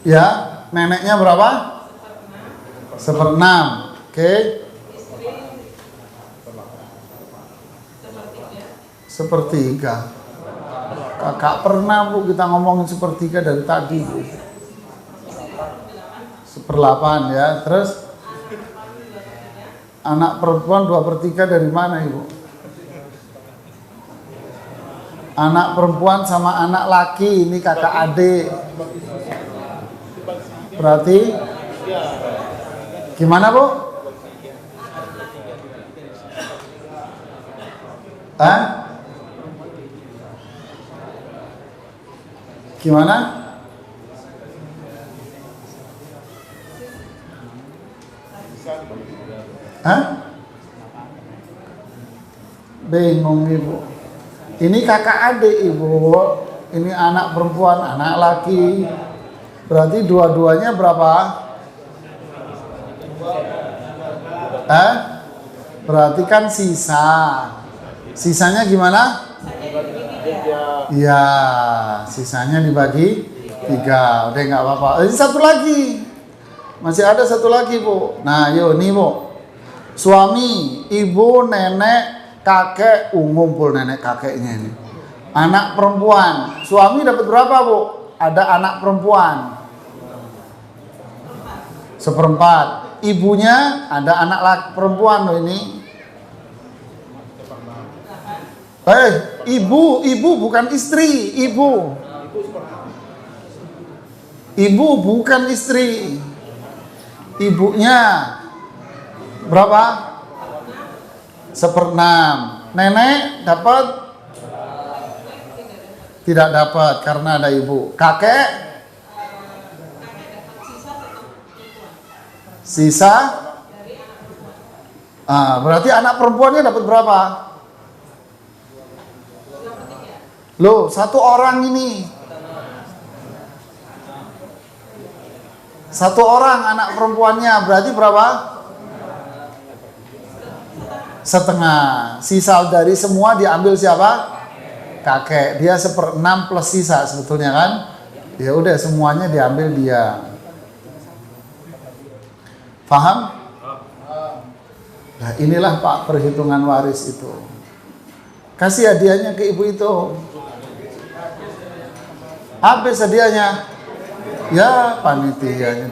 A: Ya, neneknya berapa? Seperenam. Oke. Sepertiga. Kakak pernah Bu kita ngomongin sepertiga dari tadi Bu. 1/8 ya. Terus anak perempuan 2/3 dari mana Ibu? Anak perempuan sama anak laki ini kakak adik. Berarti gimana Bu? Hah? Gimana? Hah? Bingung Ibu. Ini kakak adik Ibu. Ini anak perempuan, anak laki. Berarti dua-duanya berapa? Berarti kan sisa. Sisanya gimana? Iya, sisanya dibagi 3. Udah nggak apa-apa. Ini satu lagi. Masih ada satu lagi Bu. Nah yuk nih Bu. Suami, ibu, nenek, kakek, ngumpul nenek kakeknya ini. Anak perempuan. Suami dapat berapa Bu? Ada anak perempuan. 1/4. Ibunya ada anak laki perempuan loh ini. Ibu bukan istri, ibu. Ibu bukan istri. Ibunya berapa? 1/6. Nenek dapat? Tidak dapat karena ada ibu. Kakek? Sisa? Berarti anak perempuannya dapat berapa? Loh, 1 orang ini. 1 orang anak perempuannya berarti berapa? Setengah. Sisa dari semua diambil siapa? Kakek. Dia 1/6 plus sisa sebetulnya kan? Ya udah semuanya diambil dia. Paham? Nah inilah Pak perhitungan waris itu. Kasih hadiahnya ke ibu itu. Habis hadiahnya. Ya panitianya.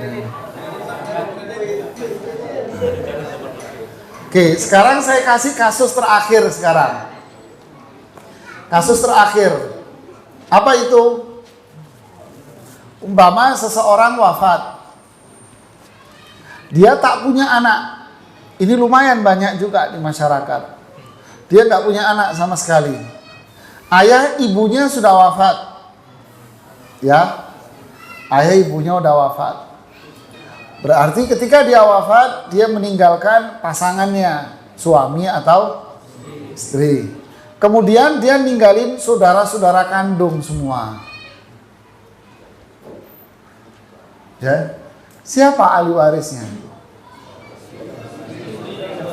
A: Oke, sekarang saya kasih kasus terakhir sekarang. Kasus terakhir. Apa itu? Umpama seseorang wafat. Dia tak punya anak. Ini lumayan banyak juga di masyarakat. Dia nggak punya anak sama sekali. Ayah ibunya sudah wafat. Ya. Ayah ibunya udah wafat. Berarti ketika dia wafat, dia meninggalkan pasangannya, suami atau istri. Kemudian dia ninggalin saudara-saudara kandung semua. Ya. Siapa ahli warisnya?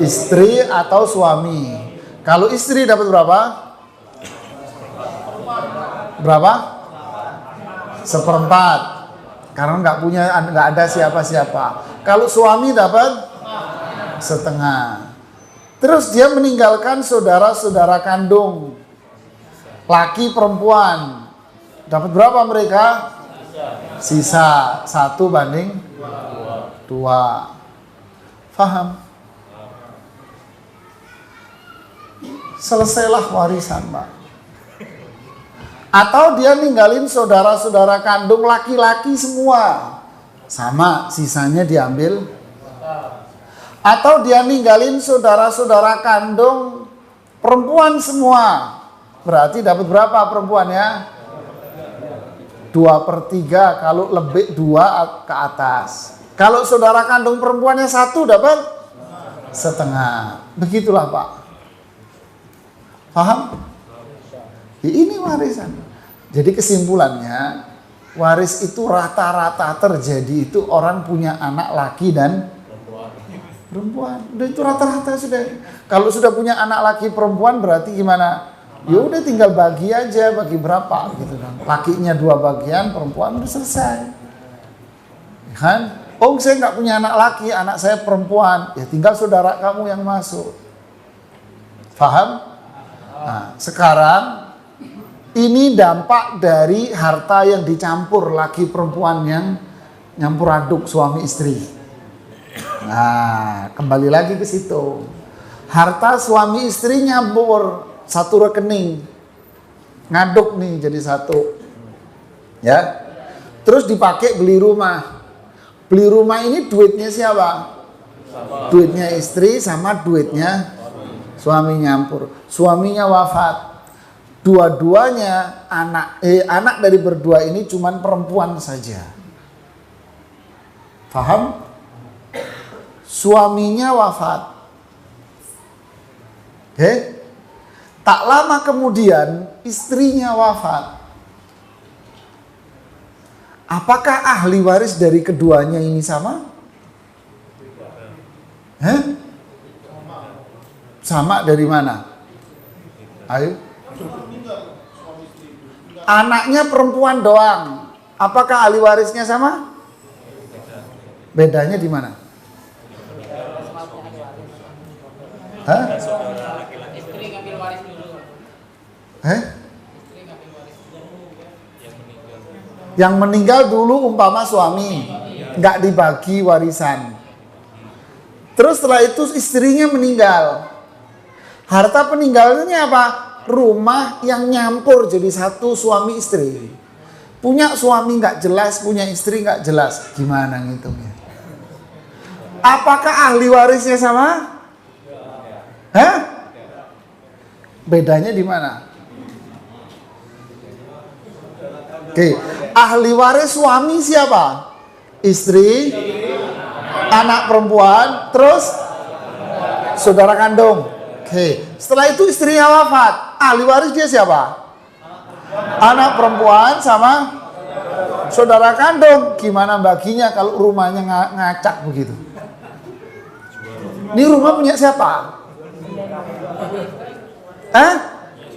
A: Istri atau suami. Kalau istri dapat berapa? Berapa? 1/4. Karena nggak ada siapa-siapa. Kalau suami dapat 1/2. Terus dia meninggalkan saudara-saudara kandung, laki perempuan. Dapat berapa mereka? Sisa 1/2. Faham? Selesailah warisan, Pak. Atau dia ninggalin saudara-saudara kandung laki-laki semua. Sama, sisanya diambil. Atau dia ninggalin saudara-saudara kandung perempuan semua. Berarti dapat berapa perempuannya? 2/3, kalau lebih 2 ke atas. Kalau saudara kandung perempuannya 1 dapat 1/2. Begitulah Pak. Paham? Ya, ini warisan. Jadi kesimpulannya, waris itu rata-rata terjadi itu orang punya anak laki dan perempuan. Udah itu rata-rata sudah. Kalau sudah punya anak laki perempuan berarti gimana? Ya udah tinggal bagi aja, bagi berapa gitu kan. Lakinya 2 bagian, perempuan udah selesai. Ya kan? Oh, saya nggak punya anak laki, anak saya perempuan. Ya tinggal saudara kamu yang masuk. Paham? Nah, sekarang ini dampak dari harta yang dicampur laki perempuan yang nyampur aduk suami istri. Nah, kembali lagi ke situ. Harta suami istri nyampur satu rekening. Ngaduk nih jadi satu. Ya. Terus dipakai beli rumah. Beli rumah ini duitnya siapa? Duitnya istri sama duitnya suami nyampur. Suaminya wafat. Dua-duanya anak dari berdua ini cuman perempuan saja. Paham? Suaminya wafat. Oke? Tak lama kemudian istrinya wafat. Apakah ahli waris dari keduanya ini sama? Sama dari mana? Ayo. Anaknya perempuan doang. Apakah ahli warisnya sama? Bedanya di mana? Hah?
G: Istri ngambil waris dulu.
A: Yang meninggal dulu umpama suami. nggak dibagi warisan. Terus setelah itu istrinya meninggal. Harta peninggalannya apa? Rumah yang nyampur jadi satu suami istri. Punya suami nggak jelas, punya istri nggak jelas. Gimana ngitungnya? Apakah ahli warisnya sama? Hah? Bedanya di mana? Oke, ahli waris suami siapa? Istri, anak perempuan, terus saudara kandung. Oke, setelah itu istrinya wafat, ahli waris dia siapa? Anak perempuan sama saudara kandung. Gimana baginya kalau rumahnya ngacak begitu? Ini rumah punya siapa?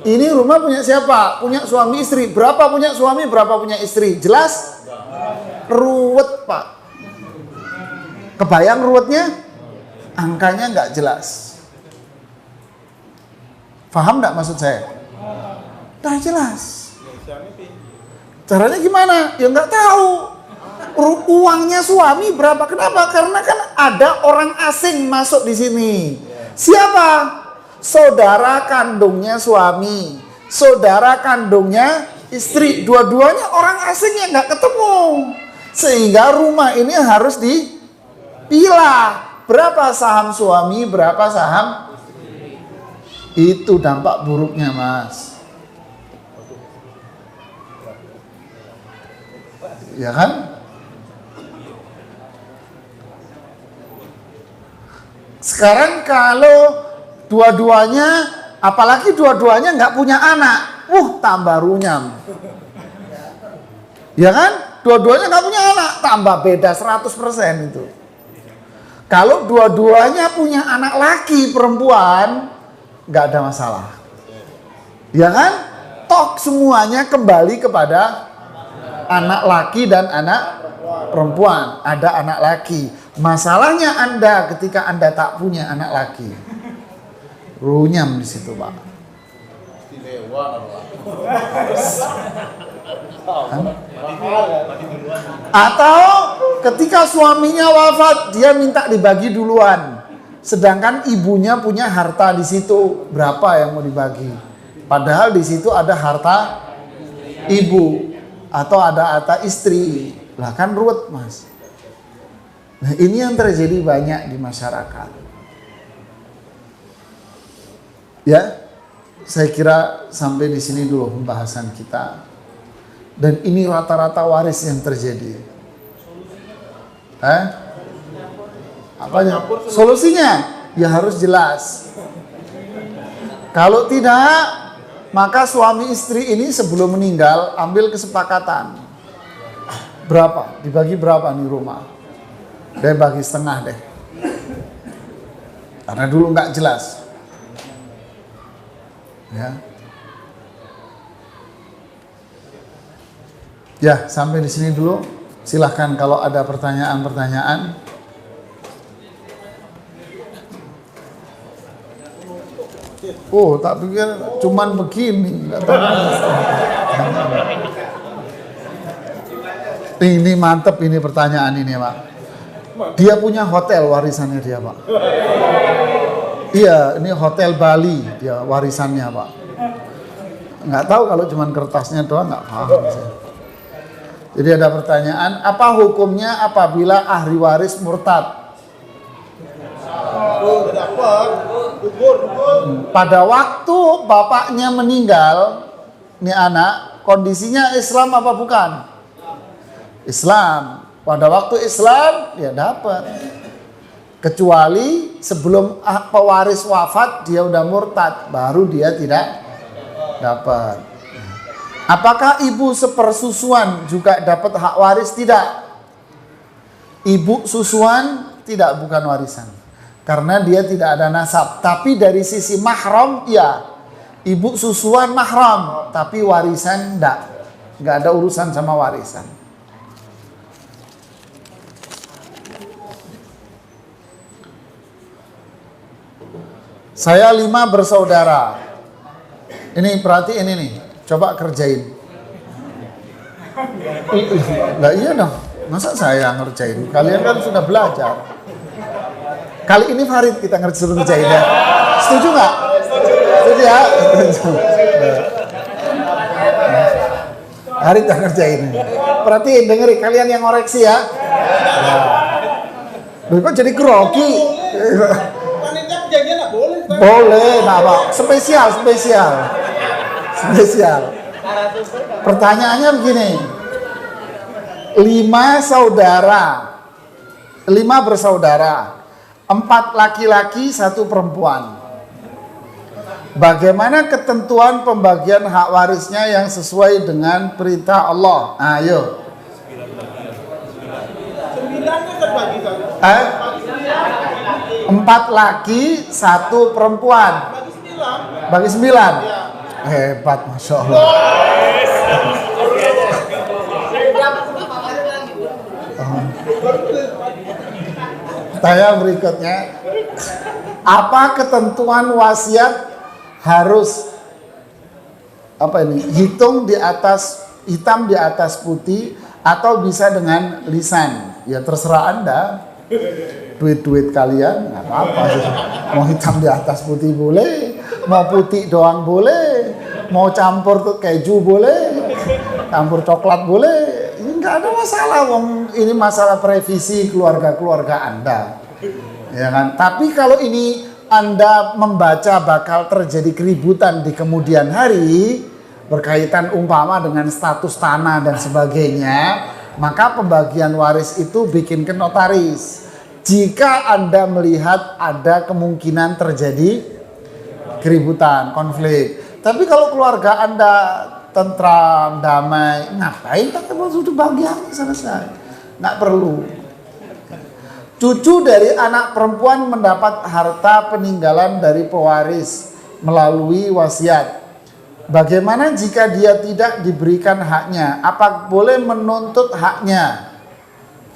A: Ini rumah punya siapa? Punya suami istri. Berapa punya suami, berapa punya istri? Jelas? Ruwet, Pak. Kebayang ruwetnya? Angkanya nggak jelas. Paham nggak maksud saya? Nggak jelas. Caranya gimana? Ya nggak tahu. Uangnya suami berapa? Kenapa? Karena kan ada orang asing masuk di sini. Siapa? Saudara kandungnya suami, saudara kandungnya istri, dua-duanya orang asing yang nggak ketemu, sehingga rumah ini harus dipilah. Berapa saham suami, berapa saham? Itu dampak buruknya, Mas. Ya kan? Sekarang kalau dua-duanya, apalagi dua-duanya nggak punya anak, tambah runyam. Ya kan? Dua-duanya nggak punya anak, tambah beda 100% itu. Kalau dua-duanya punya anak laki perempuan, nggak ada masalah. Ya kan? Toh semuanya kembali kepada anak laki dan anak perempuan. Ada anak laki. Masalahnya Anda ketika Anda tak punya anak laki. Runyam di situ, Pak. Atau ketika suaminya wafat, dia minta dibagi duluan. Sedangkan ibunya punya harta di situ, berapa yang mau dibagi? Padahal di situ ada harta ibu atau ada harta istri. Lah kan ruwet, Mas. Nah, ini yang terjadi banyak di masyarakat. Ya, saya kira sampai di sini dulu pembahasan kita. Dan ini rata-rata waris yang terjadi. Apanya? Solusinya ya harus jelas. Kalau tidak, maka suami istri ini sebelum meninggal ambil kesepakatan. Berapa? Dibagi berapa nih rumah? Dia bagi setengah deh. Karena dulu nggak jelas. Ya, sampai di sini dulu. Silahkan kalau ada pertanyaan-pertanyaan. Oh, tak pikir cuman begini. Ini mantep ini pertanyaan ini, Pak. Dia punya hotel warisannya dia, Pak. Iya, ini hotel Bali dia warisannya, Pak. Nggak tahu kalau cuman kertasnya doang, nggak paham saya. Jadi ada pertanyaan, apa hukumnya apabila ahli waris murtad? Pada waktu bapaknya meninggal, ini anak, kondisinya Islam apa bukan? Islam. Pada waktu Islam, dia dapat. Kecuali sebelum pewaris wafat, dia udah murtad, baru dia tidak dapat. Apakah ibu sepersusuan juga dapat hak waris? Tidak. Ibu susuan tidak, bukan warisan. Karena dia tidak ada nasab. Tapi dari sisi mahram, ya. Ibu susuan mahram, tapi warisan enggak. Enggak ada urusan sama warisan. Saya 5 bersaudara. Ini perhatiin ini nih. Coba kerjain. Lah iya dong. Masa saya ngerjain? Kalian kan sudah belajar. Kali ini Farid kita suruh ngerjain ya. Setuju nggak? Setuju ya? Farid yang ngerjain. Perhatiin, dengerin kalian yang ngoreksi ya. Loh, kok jadi grogi?
F: Panitia perjanjian nggak boleh.
A: Boleh, nah Pak. Spesial. Pertanyaannya begini. 5 bersaudara. 4 laki-laki, 1 perempuan. Bagaimana ketentuan pembagian hak warisnya yang sesuai dengan perintah Allah? Ayo.
F: 9-nya terbagi kan?
A: 4 laki, 1 perempuan. Bagi 9. Hebat, Masya Allah. Saya berikutnya, apa ketentuan wasiat harus hitam di atas putih atau bisa dengan lisan? Ya terserah Anda, duit kalian nggak apa-apa. Mau hitam di atas putih boleh, mau putih doang boleh, mau campur keju boleh, campur coklat boleh. Ini nggak ada masalah, ini masalah privasi keluarga Anda, ya kan? Tapi kalau ini Anda membaca bakal terjadi keributan di kemudian hari berkaitan umpama dengan status tanah dan sebagainya, maka pembagian waris itu bikin ke notaris. Jika Anda melihat ada kemungkinan terjadi keributan, konflik. Tapi kalau keluarga Anda tentram, damai, ngapain pakai sudah bagian selesai, nggak perlu. Cucu dari anak perempuan mendapat harta peninggalan dari pewaris melalui wasiat. Bagaimana jika dia tidak diberikan haknya? Apa boleh menuntut haknya?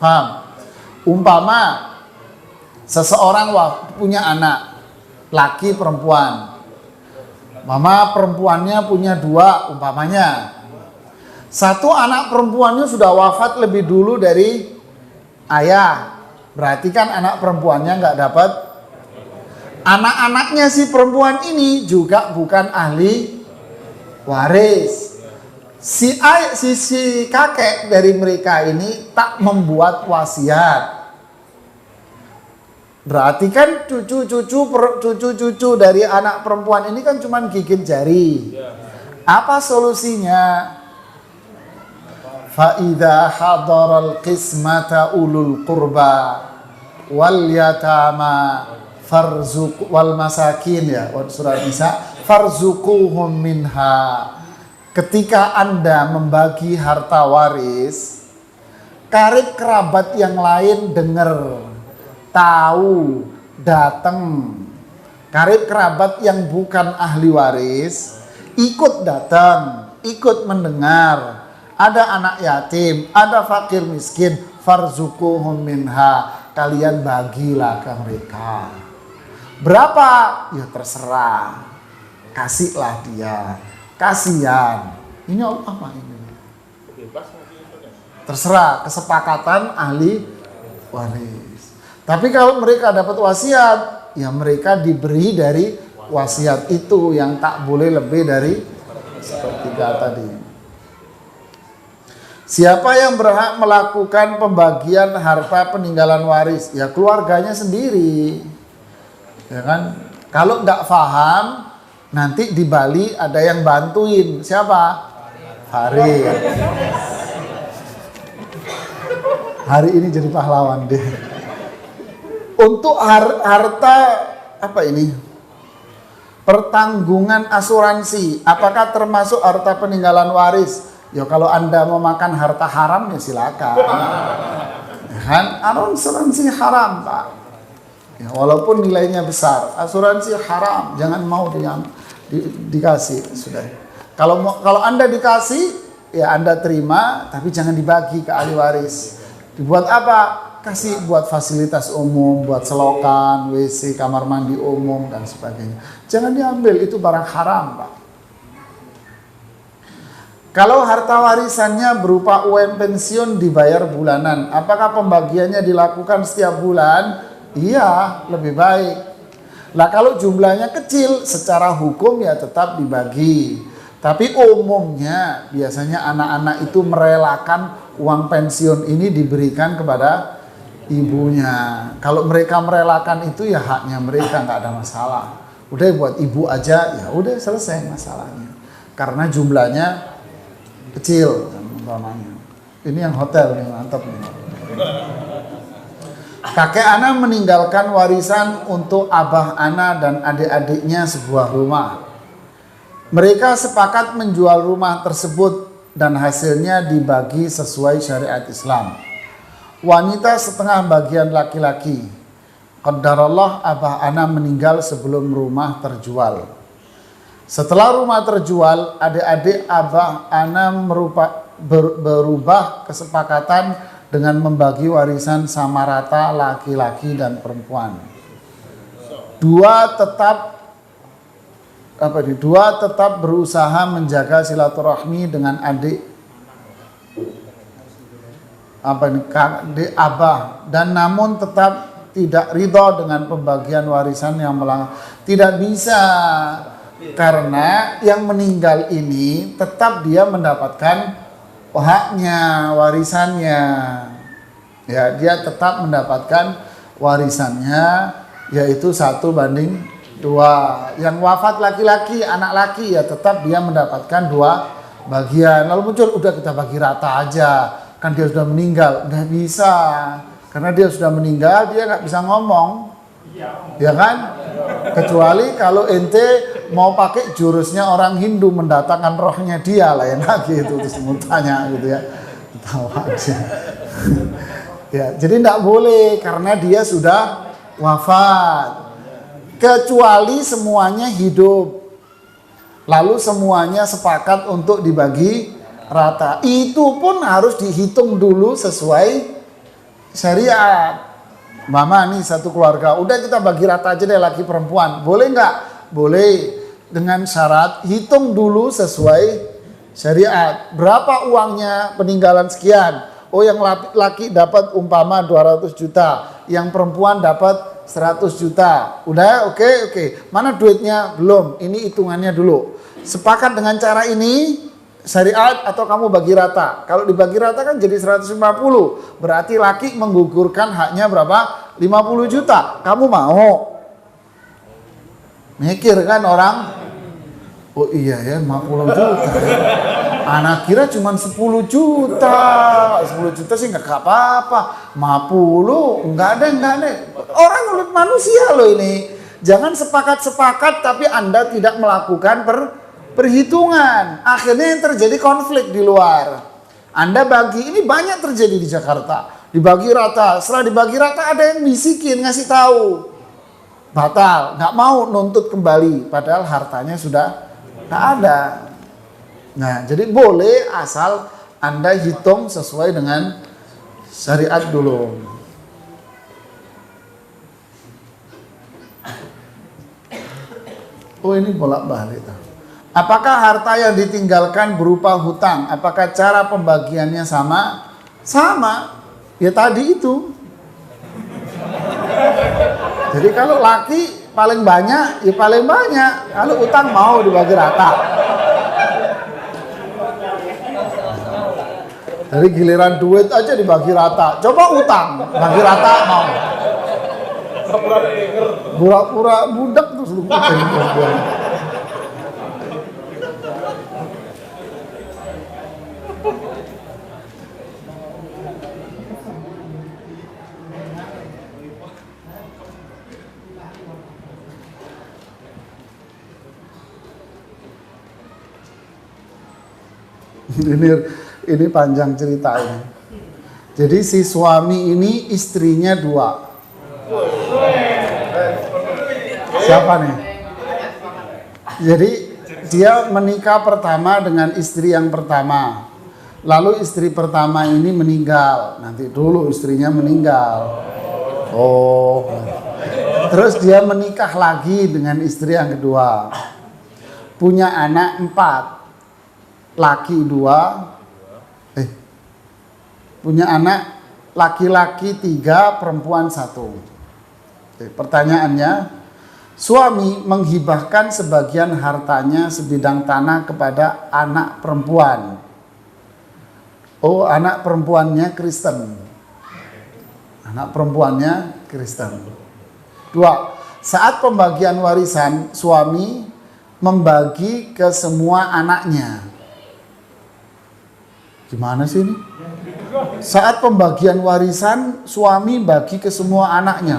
A: Paham? Umpama seseorang punya anak, laki perempuan. Mama perempuannya punya 2 umpamanya. 1 anak perempuannya sudah wafat lebih dulu dari ayah. Berarti kan anak perempuannya nggak dapat. Anak-anaknya si perempuan ini juga bukan ahli waris. Si kakek dari mereka ini tak membuat wasiat. Berarti kan cucu-cucu dari anak perempuan ini kan cuma gigit jari. Apa solusinya? Fa idza hadaral qismata ulul qurba wal yatama wal masakin, ya, surah Nisa, farzuquhum minha. Ketika Anda membagi harta waris, karib kerabat yang lain dengar, tahu, datang. Karib kerabat yang bukan ahli waris ikut datang, ikut mendengar. Ada anak yatim, ada fakir miskin, farzuquhum minha. Kalian bagilah ke mereka. Berapa? Ya terserah. Kasihlah dia. Kasihan. Ini apa ini? Terserah, kesepakatan ahli waris. Tapi kalau mereka dapat wasiat, ya mereka diberi dari wasiat itu yang tak boleh lebih dari sepertiga tadi. Siapa yang berhak melakukan pembagian harta peninggalan waris? Ya keluarganya sendiri. Ya kan? Kalau nggak paham, nanti di Bali ada yang bantuin. Siapa? Hari. Hari ini jadi pahlawan deh. Untuk harta apa ini? Pertanggungan asuransi. Apakah termasuk harta peninggalan waris? Ya kalau Anda mau makan harta haram ya silakan. Ya kan? Asuransi haram, Pak. Ya, walaupun nilainya besar, asuransi haram, jangan mau dikasih, sudah. Kalau Anda dikasih, ya Anda terima, tapi jangan dibagi ke ahli waris. Dibuat apa? Kasih buat fasilitas umum, buat selokan, WC, kamar mandi umum dan sebagainya. Jangan diambil, itu barang haram, Pak. Kalau harta warisannya berupa uang pensiun dibayar bulanan, apakah pembagiannya dilakukan setiap bulan? Iya, lebih baik. Lah kalau jumlahnya kecil, secara hukum ya tetap dibagi. Tapi umumnya biasanya anak-anak itu merelakan uang pensiun ini diberikan kepada ibunya. Kalau mereka merelakan itu ya haknya mereka, nggak ada masalah. Udah buat ibu aja, ya udah selesai masalahnya. Karena jumlahnya kecil umpamanya. Ini yang hotel nih, mantap nih. Kakek Ana meninggalkan warisan untuk abah Ana dan adik-adiknya sebuah rumah. Mereka sepakat menjual rumah tersebut dan hasilnya dibagi sesuai syariat Islam. Wanita setengah bagian laki-laki. Qadarallah abah Ana meninggal sebelum rumah terjual. Setelah rumah terjual, adik-adik abah Ana berubah kesepakatan dengan membagi warisan sama rata laki-laki dan perempuan. Dua tetap berusaha menjaga silaturahmi dengan adik abah, dan namun tetap tidak ridho dengan pembagian warisan yang tidak bisa, karena yang meninggal ini tetap dia mendapatkan haknya, warisannya. Ya, dia tetap mendapatkan warisannya, yaitu 1:2. Yang wafat laki-laki, anak laki, ya tetap dia mendapatkan 2 bagian. Lalu muncul, udah kita bagi rata aja, kan dia sudah meninggal. Nggak bisa, karena dia sudah meninggal, dia nggak bisa ngomong, ya kan? Kecuali kalau ente mau pakai jurusnya orang Hindu, mendatangkan rohnya dia lah yang gitu, terus mau tanya gitu ya, tahu aja. Ya, jadi nggak boleh karena dia sudah wafat. Kecuali semuanya hidup, lalu semuanya sepakat untuk dibagi rata. Itu pun harus dihitung dulu sesuai syariat. Mama nih satu keluarga, udah kita bagi rata aja deh laki perempuan. Boleh nggak? Boleh, dengan syarat hitung dulu sesuai syariat. Berapa uangnya peninggalan sekian? Oh, yang laki dapat umpama 200 juta, yang perempuan dapat 100 juta. Udah, oke. Mana duitnya? Belum. Ini hitungannya dulu. Sepakat dengan cara ini syariat atau kamu bagi rata. Kalau dibagi rata kan jadi 150. Berarti laki menggugurkan haknya berapa? 50 juta. Kamu mau? Mikir kan orang? Oh iya ya, 50 juta ya. Anak kira cuma 10 juta. 10 juta sih nggak apa-apa. 50, nggak ada. Orang manusia loh ini. Jangan sepakat-sepakat tapi Anda tidak melakukan perhitungan. Akhirnya yang terjadi konflik di luar. Anda bagi, ini banyak terjadi di Jakarta. Dibagi rata, setelah dibagi rata ada yang bisikin, ngasih tahu. Batal, nggak mau nuntut kembali. Padahal hartanya sudah nggak ada. Nah, jadi boleh asal Anda hitung sesuai dengan syariat dulu. Oh, ini bolak-balik. Apakah harta yang ditinggalkan berupa hutang? Apakah cara pembagiannya sama? Sama. Ya tadi itu. Jadi kalau laki paling banyak, ya paling banyak. Kalau utang mau dibagi rata. Dari giliran duit aja dibagi rata. Coba utang, bagi rata mau. Pura-pura budak terus lu. Ini panjang ceritanya. Jadi si suami ini istrinya 2. Siapa nih? Jadi dia menikah pertama dengan istri yang pertama. Lalu istri pertama ini meninggal. Nanti dulu istrinya meninggal. Oh. Terus dia menikah lagi dengan istri yang kedua. Punya anak 4. laki 2, punya anak laki-laki 3, perempuan 1. Oke, pertanyaannya, suami menghibahkan sebagian hartanya sebidang tanah kepada anak perempuan. Oh, anak perempuannya Kristen. Anak perempuannya Kristen. 2, saat pembagian warisan, suami membagi ke semua anaknya. Gimana sih ini? Saat pembagian warisan, suami bagi ke semua anaknya.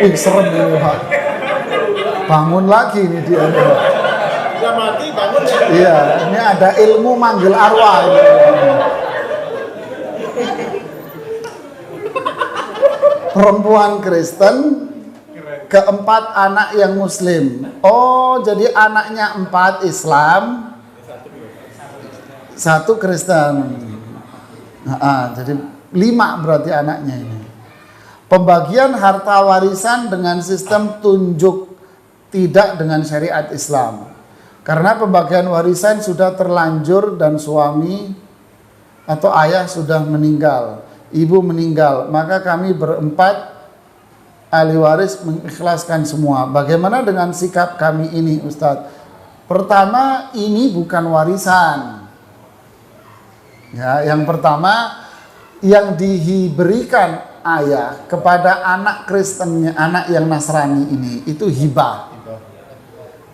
A: Wih, serem ini, Pak. Bangun lagi ini dia.
B: Sudah mati bangun ya.
A: Iya, ini ada ilmu manggil arwah ini. Perempuan Kristen, keempat anak yang Muslim. Oh, jadi anaknya 4 Islam, 1 Kristen. Jadi 5 berarti anaknya ini. Pembagian harta warisan dengan sistem tunjuk, tidak dengan syariat Islam. Karena pembagian warisan sudah terlanjur dan suami atau ayah sudah meninggal, ibu meninggal, maka kami berempat ahli waris mengikhlaskan semua. Bagaimana dengan sikap kami ini, Ustadz? Pertama, ini bukan warisan. Ya, yang pertama, yang diberikan ayah kepada anak Kristennya, anak yang Nasrani ini, itu hibah.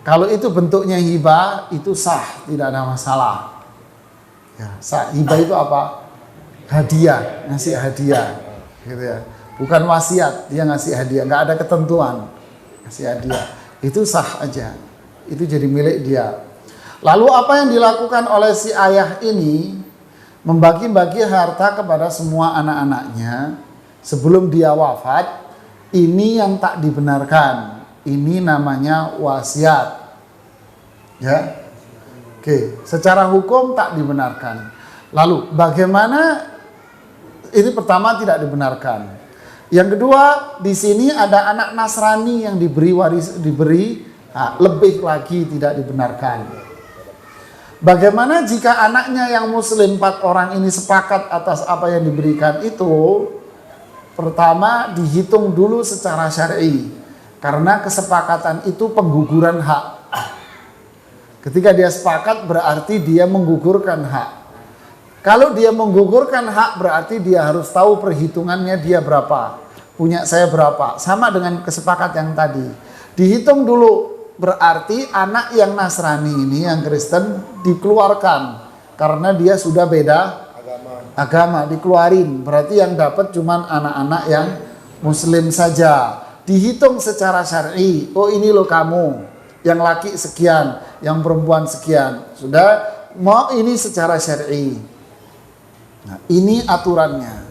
A: Kalau itu bentuknya hibah, itu sah, tidak ada masalah. Ya, sah. Hibah itu apa? Hadiah, ngasih hadiah, gitu ya. Bukan wasiat, dia ngasih hadiah, nggak ada ketentuan, ngasih hadiah. Itu sah aja, itu jadi milik dia. Lalu apa yang dilakukan oleh si ayah ini? Membagi-bagi harta kepada semua anak-anaknya sebelum dia wafat. Ini yang tak dibenarkan. Ini namanya wasiat. Ya. Oke, secara hukum tak dibenarkan. Lalu bagaimana? Ini pertama tidak dibenarkan. Yang kedua, di sini ada anak Nasrani yang diberi lebih lagi tidak dibenarkan. Bagaimana jika anaknya yang Muslim 4 orang ini sepakat atas apa yang diberikan itu? Pertama, dihitung dulu secara syar'i. Karena kesepakatan itu pengguguran hak. Ketika dia sepakat berarti dia menggugurkan hak. Kalau dia menggugurkan hak berarti dia harus tahu perhitungannya dia berapa. Punya saya berapa. Sama dengan kesepakatan yang tadi. Dihitung dulu. Berarti anak yang Nasrani ini, yang Kristen, dikeluarkan. Karena dia sudah beda agama. Dikeluarin. Berarti yang dapat cuma anak-anak yang Muslim saja. Dihitung secara syar'i. Oh, ini loh kamu. Yang laki sekian, yang perempuan sekian. Sudah, mau ini secara syar'i. Nah, ini aturannya.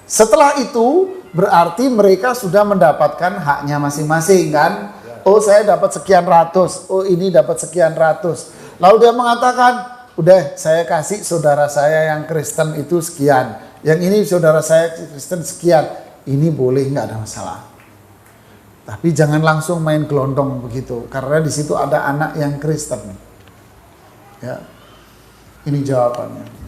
A: Setelah itu berarti mereka sudah mendapatkan haknya masing-masing kan? Oh, saya dapat sekian ratus. Oh, ini dapat sekian ratus. Lalu dia mengatakan, udah saya kasih saudara saya yang Kristen itu sekian. Yang ini saudara saya Kristen sekian. Ini boleh, nggak ada masalah. Tapi jangan langsung main gelondong begitu. Karena di situ ada anak yang Kristen. Ya, ini jawabannya.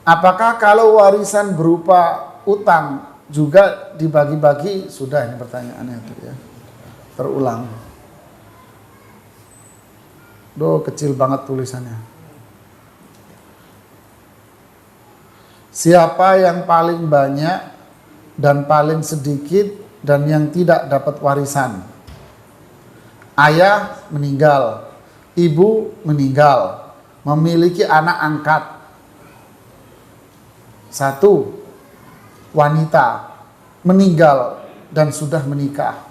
A: Apakah kalau warisan berupa utang juga dibagi-bagi? Sudah, ini pertanyaannya itu ya. Terulang. Duh, kecil banget tulisannya. Siapa yang paling banyak dan paling sedikit dan yang tidak dapat warisan? Ayah meninggal, ibu meninggal, memiliki anak angkat. 1, wanita meninggal dan sudah menikah.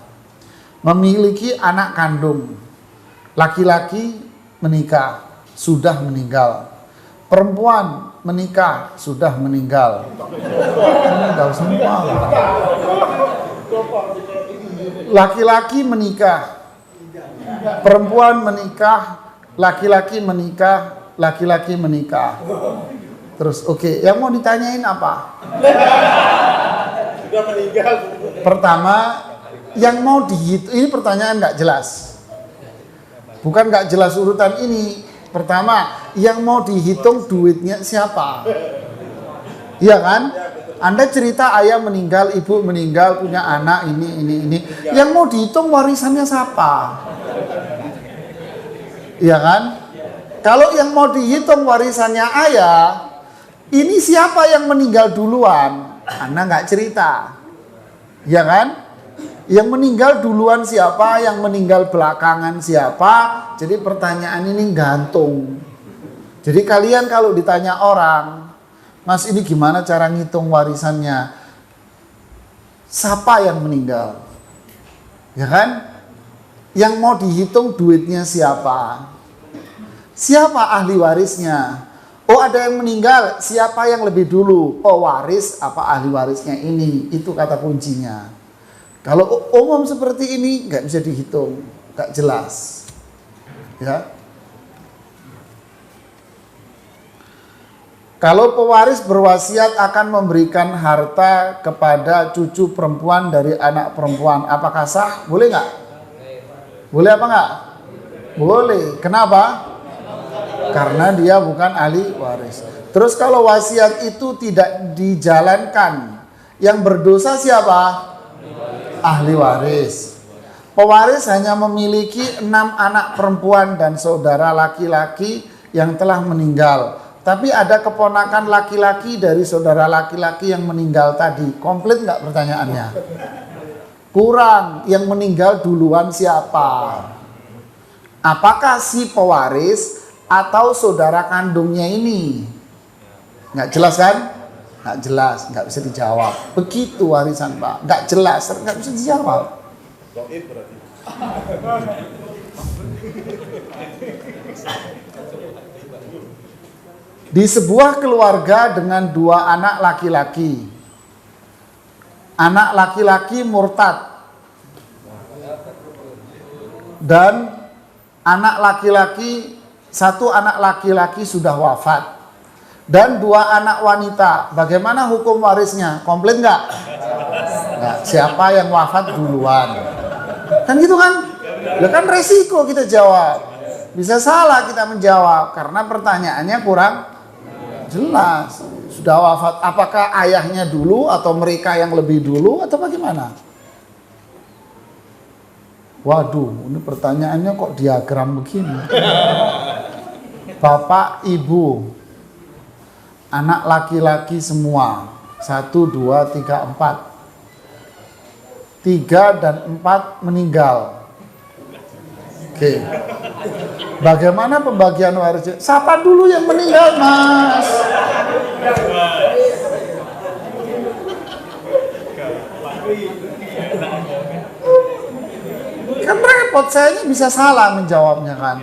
A: Memiliki anak kandung, laki-laki menikah, sudah meninggal. Perempuan menikah, sudah meninggal. Meninggal semua. Laki-laki menikah, perempuan menikah, laki-laki menikah, laki-laki menikah. Terus oke, yang mau ditanyain apa?
B: Sudah meninggal.
A: Pertama, yang mau dihitung, ini pertanyaan nggak jelas. Bukan nggak jelas urutan ini. Pertama, yang mau dihitung duitnya siapa? Iya kan? Anda cerita ayah meninggal, ibu meninggal, punya anak ini. Yang mau dihitung warisannya siapa? Iya kan? Kalau yang mau dihitung warisannya ayah, ini siapa yang meninggal duluan? Anda nggak cerita. Iya kan? Yang meninggal duluan siapa, yang meninggal belakangan siapa. Jadi pertanyaan ini gantung. Jadi kalian kalau ditanya orang, Mas ini gimana cara ngitung warisannya? Siapa yang meninggal? Ya kan? Yang mau dihitung duitnya siapa? Siapa ahli warisnya? Oh ada yang meninggal, siapa yang lebih dulu? Pewaris apa ahli warisnya ini? Itu kata kuncinya. Kalau umum seperti ini nggak bisa dihitung, nggak jelas, ya. Kalau pewaris berwasiat akan memberikan harta kepada cucu perempuan dari anak perempuan, apakah sah? Boleh nggak? Boleh apa nggak? Boleh. Kenapa? Karena dia bukan ahli waris. Terus kalau wasiat itu tidak dijalankan, yang berdosa siapa? Ahli waris. Pewaris hanya memiliki 6 anak perempuan dan saudara laki-laki yang telah meninggal. Tapi ada keponakan laki-laki dari saudara laki-laki yang meninggal tadi. Komplit nggak pertanyaannya? Kurang. Yang meninggal duluan siapa? Apakah si pewaris atau saudara kandungnya ini? Nggak jelas kan? Nggak jelas, nggak bisa dijawab. Begitu warisan Pak, nggak jelas, nggak bisa dijawab. Di sebuah keluarga dengan 2 anak laki-laki, anak laki-laki murtad dan anak laki-laki, 1 anak laki-laki sudah wafat dan 2 anak wanita, bagaimana hukum warisnya? Komplit nggak? Nggak. Siapa yang wafat duluan? Kan gitu kan? Ya kan resiko kita jawab. Bisa salah kita menjawab karena pertanyaannya kurang jelas. Sudah wafat, apakah ayahnya dulu atau mereka yang lebih dulu atau bagaimana? Waduh, ini pertanyaannya kok diagram begini. Bapak, ibu, anak laki-laki semua, 1, 2, 3, 4. 3 dan 4 meninggal. Oke. Bagaimana pembagian warisnya? Siapa dulu yang meninggal, Mas? Kan repot, saya bisa salah menjawabnya kan.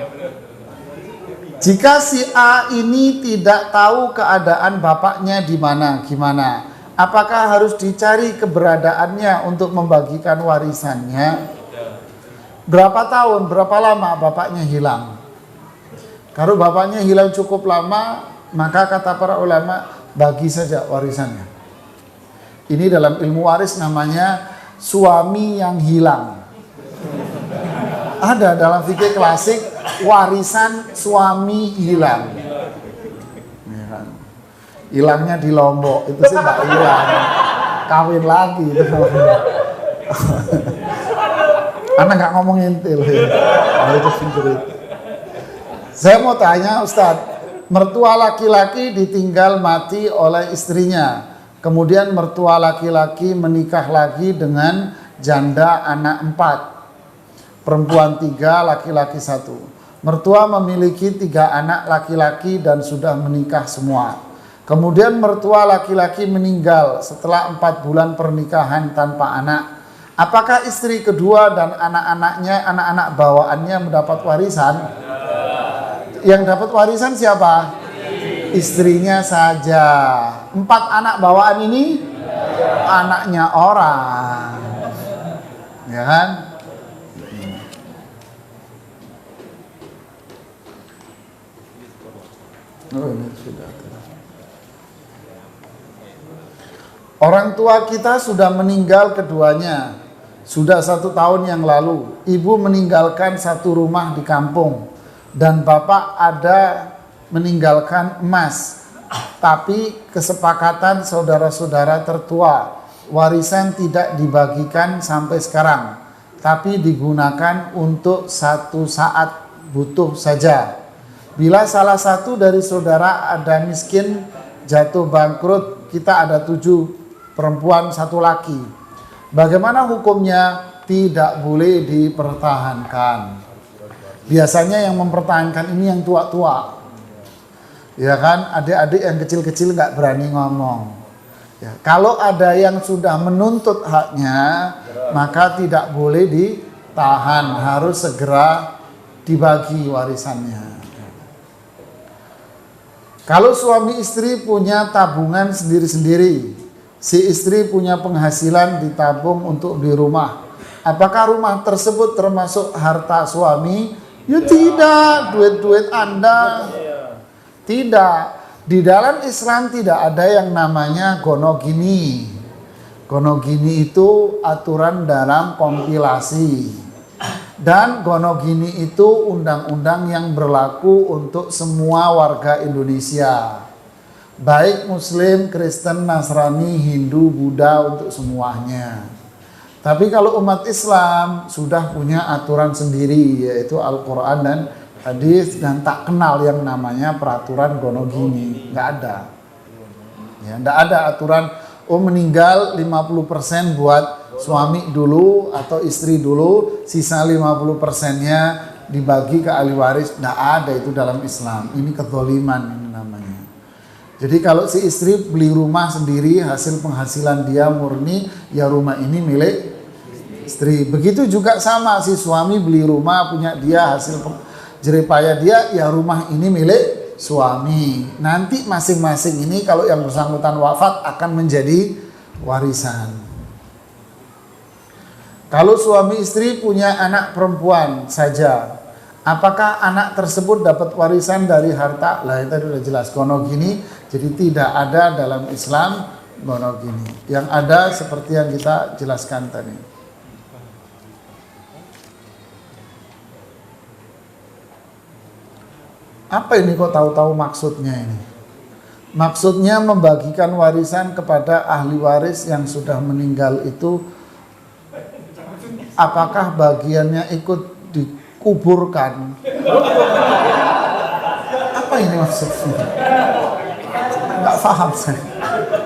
A: Jika si A ini tidak tahu keadaan bapaknya di mana, gimana? Apakah harus dicari keberadaannya untuk membagikan warisannya? Berapa tahun, berapa lama bapaknya hilang? Kalau bapaknya hilang cukup lama, maka kata para ulama, bagi saja warisannya. Ini dalam ilmu waris namanya suami yang hilang. Ada dalam fikih klasik warisan suami hilang. Ya kan? Hilangnya di Lombok itu sih nggak hilang, kawin lagi itu. Karena nggak ngomongin intil. Saya mau tanya Ustadz, mertua laki-laki ditinggal mati oleh istrinya, kemudian mertua laki-laki menikah lagi dengan janda anak 4, perempuan 3, laki-laki 1. Mertua memiliki 3 anak laki-laki dan sudah menikah semua. Kemudian mertua laki-laki meninggal setelah 4 bulan pernikahan tanpa anak. Apakah istri kedua dan anak-anaknya, anak-anak bawaannya mendapat warisan? Yang dapat warisan siapa? Istrinya saja. 4 anak bawaan ini anaknya orang. Ya kan? Oh, ini sudah. Orang tua kita sudah meninggal keduanya. Sudah 1 tahun yang lalu, ibu meninggalkan satu rumah di kampung dan bapak ada meninggalkan emas. Tapi kesepakatan saudara-saudara tertua, warisan tidak dibagikan sampai sekarang, tapi digunakan untuk satu saat butuh saja. Bila salah satu dari saudara ada miskin, jatuh bangkrut, kita ada 7 perempuan 1 laki. Bagaimana hukumnya? Tidak boleh dipertahankan. Biasanya yang mempertahankan ini yang tua-tua. Ya kan, adik-adik yang kecil-kecil nggak berani ngomong. Ya, kalau ada yang sudah menuntut haknya, maka tidak boleh ditahan, harus segera dibagi warisannya. Kalau suami istri punya tabungan sendiri-sendiri, si istri punya penghasilan ditabung untuk beli rumah, apakah rumah tersebut termasuk harta suami? Ya tidak, duit-duit Anda. Tidak. Di dalam Islam tidak ada yang namanya gonogini. Gonogini itu aturan dalam kompilasi. Dan gonogini itu undang-undang yang berlaku untuk semua warga Indonesia. Baik Muslim, Kristen, Nasrani, Hindu, Buddha, untuk semuanya. Tapi kalau umat Islam sudah punya aturan sendiri, yaitu Al-Quran dan hadis, dan tak kenal yang namanya peraturan gonogini. Nggak ada. Ya, nggak ada aturan, meninggal 50% buat suami dulu atau istri dulu, sisa 50%-nya dibagi ke ahli waris. Nggak ada itu dalam Islam. Ini kezaliman ini namanya. Jadi kalau si istri beli rumah sendiri, hasil penghasilan dia murni, ya rumah ini milik istri. Begitu juga sama, si suami beli rumah punya dia, hasil jeripaya dia, ya rumah ini milik suami. Nanti masing-masing ini kalau yang bersangkutan wafat akan menjadi warisan. Kalau suami istri punya anak perempuan saja, apakah anak tersebut dapat warisan dari harta? Lah itu sudah jelas gonogini. Jadi tidak ada dalam Islam gonogini. Yang ada seperti yang kita jelaskan tadi. Apa ini kok tahu-tahu maksudnya ini? Maksudnya membagikan warisan kepada ahli waris yang sudah meninggal itu, apakah bagiannya ikut dikuburkan? Apa ini maksudnya? Nggak paham saya.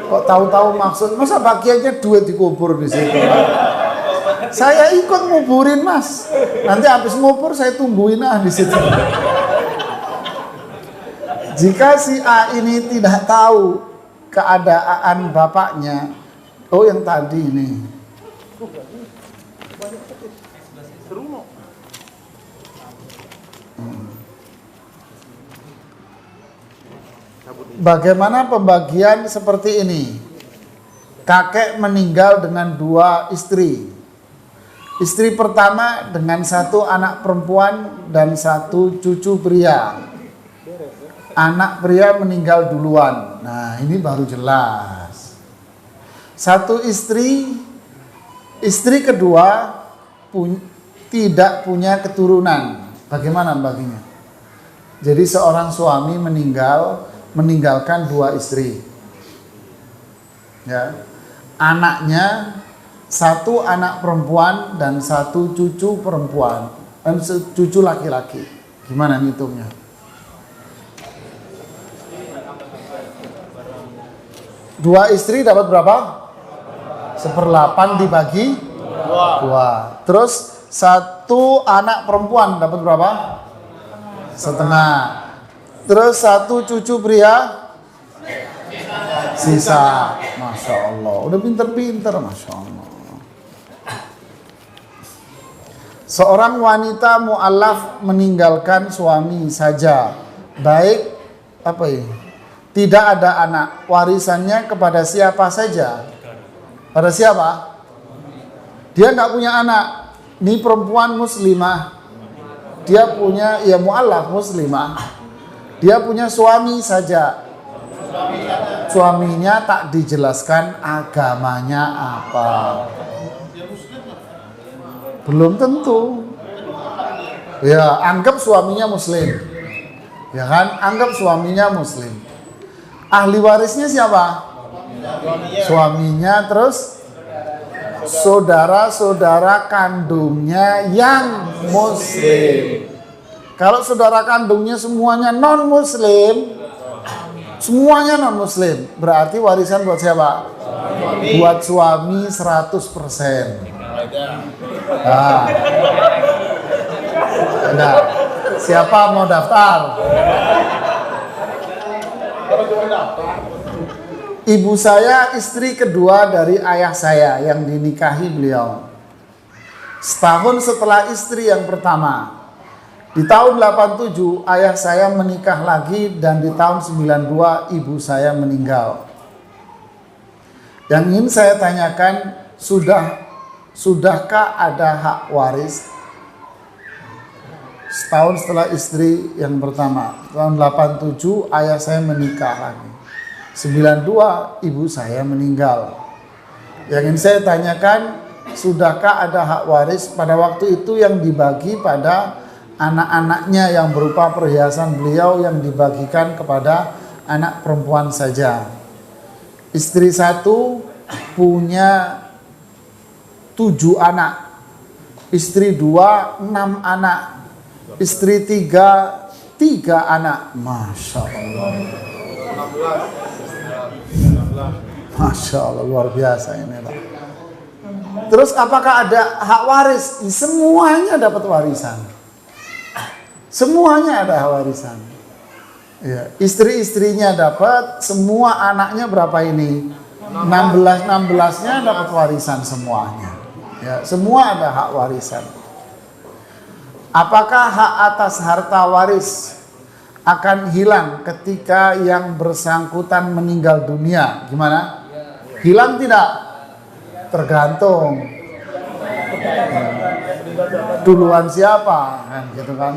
A: Kok tahu-tahu maksud? Masa bagiannya duit dikubur di situ? Saya ikut nguburin mas. Nanti habis ngubur saya tungguin di situ. Jika si A ini tidak tahu keadaan bapaknya, yang tadi ini. Bagaimana pembagian seperti ini? Kakek meninggal dengan 2 istri. Istri pertama dengan 1 anak perempuan dan 1 cucu pria. Anak pria meninggal duluan. Nah, ini baru jelas. 1 istri kedua tidak punya keturunan. Bagaimana baginya? Jadi seorang suami meninggalkan 2 istri. Ya. Anaknya 1 anak perempuan dan 1 cucu perempuan dan cucu laki-laki. Gimana ngitungnya? Dua istri dapat berapa? 1/8 dibagi 2. Terus 1 anak perempuan dapat berapa? 1/2. Terus 1 cucu pria sisa. Masya Allah, udah pinter-pinter, Masya Allah. Seorang wanita mu'alaf meninggalkan suami saja, baik tidak ada anak, warisannya kepada siapa saja? Pada siapa? Dia nggak punya anak. Ini perempuan muslimah, dia punya mu'alaf muslimah, dia punya suami saja. Suaminya tak dijelaskan agamanya apa. Belum tentu. Ya, anggap suaminya muslim. Ya kan? Anggap suaminya muslim. Ahli warisnya siapa? Suaminya, terus saudara-saudara kandungnya yang muslim. Kalau saudara kandungnya semuanya non-muslim, berarti warisan buat siapa? Buat suami 100%. Nah, siapa mau daftar? Ibu saya istri kedua dari ayah saya yang dinikahi beliau. Setahun setelah istri yang pertama. Di tahun 87 ayah saya menikah lagi dan di tahun 92 ibu saya meninggal. Yang ingin saya tanyakan, sudahkah ada hak waris? Setahun setelah istri yang pertama, tahun 87 ayah saya menikah lagi. 92 ibu saya meninggal. Yang ingin saya tanyakan, sudahkah ada hak waris pada waktu itu yang dibagi pada anak-anaknya yang berupa perhiasan beliau yang dibagikan kepada anak perempuan saja. Istri satu punya 7 anak, istri 2 6 anak, istri 3 3 anak. Masya Allah. Masya Allah, luar biasa ini Pak. Terus apakah ada hak waris? Semuanya dapat warisan. Semuanya ada hak warisan. Ya, istri-istrinya dapat, semua anaknya berapa ini? 16-16-nya dapat warisan semuanya. Ya, semua ada hak warisan. Apakah hak atas harta waris akan hilang ketika yang bersangkutan meninggal dunia? Gimana? Hilang tidak? Tergantung. Duluan siapa? Kan gitu kan.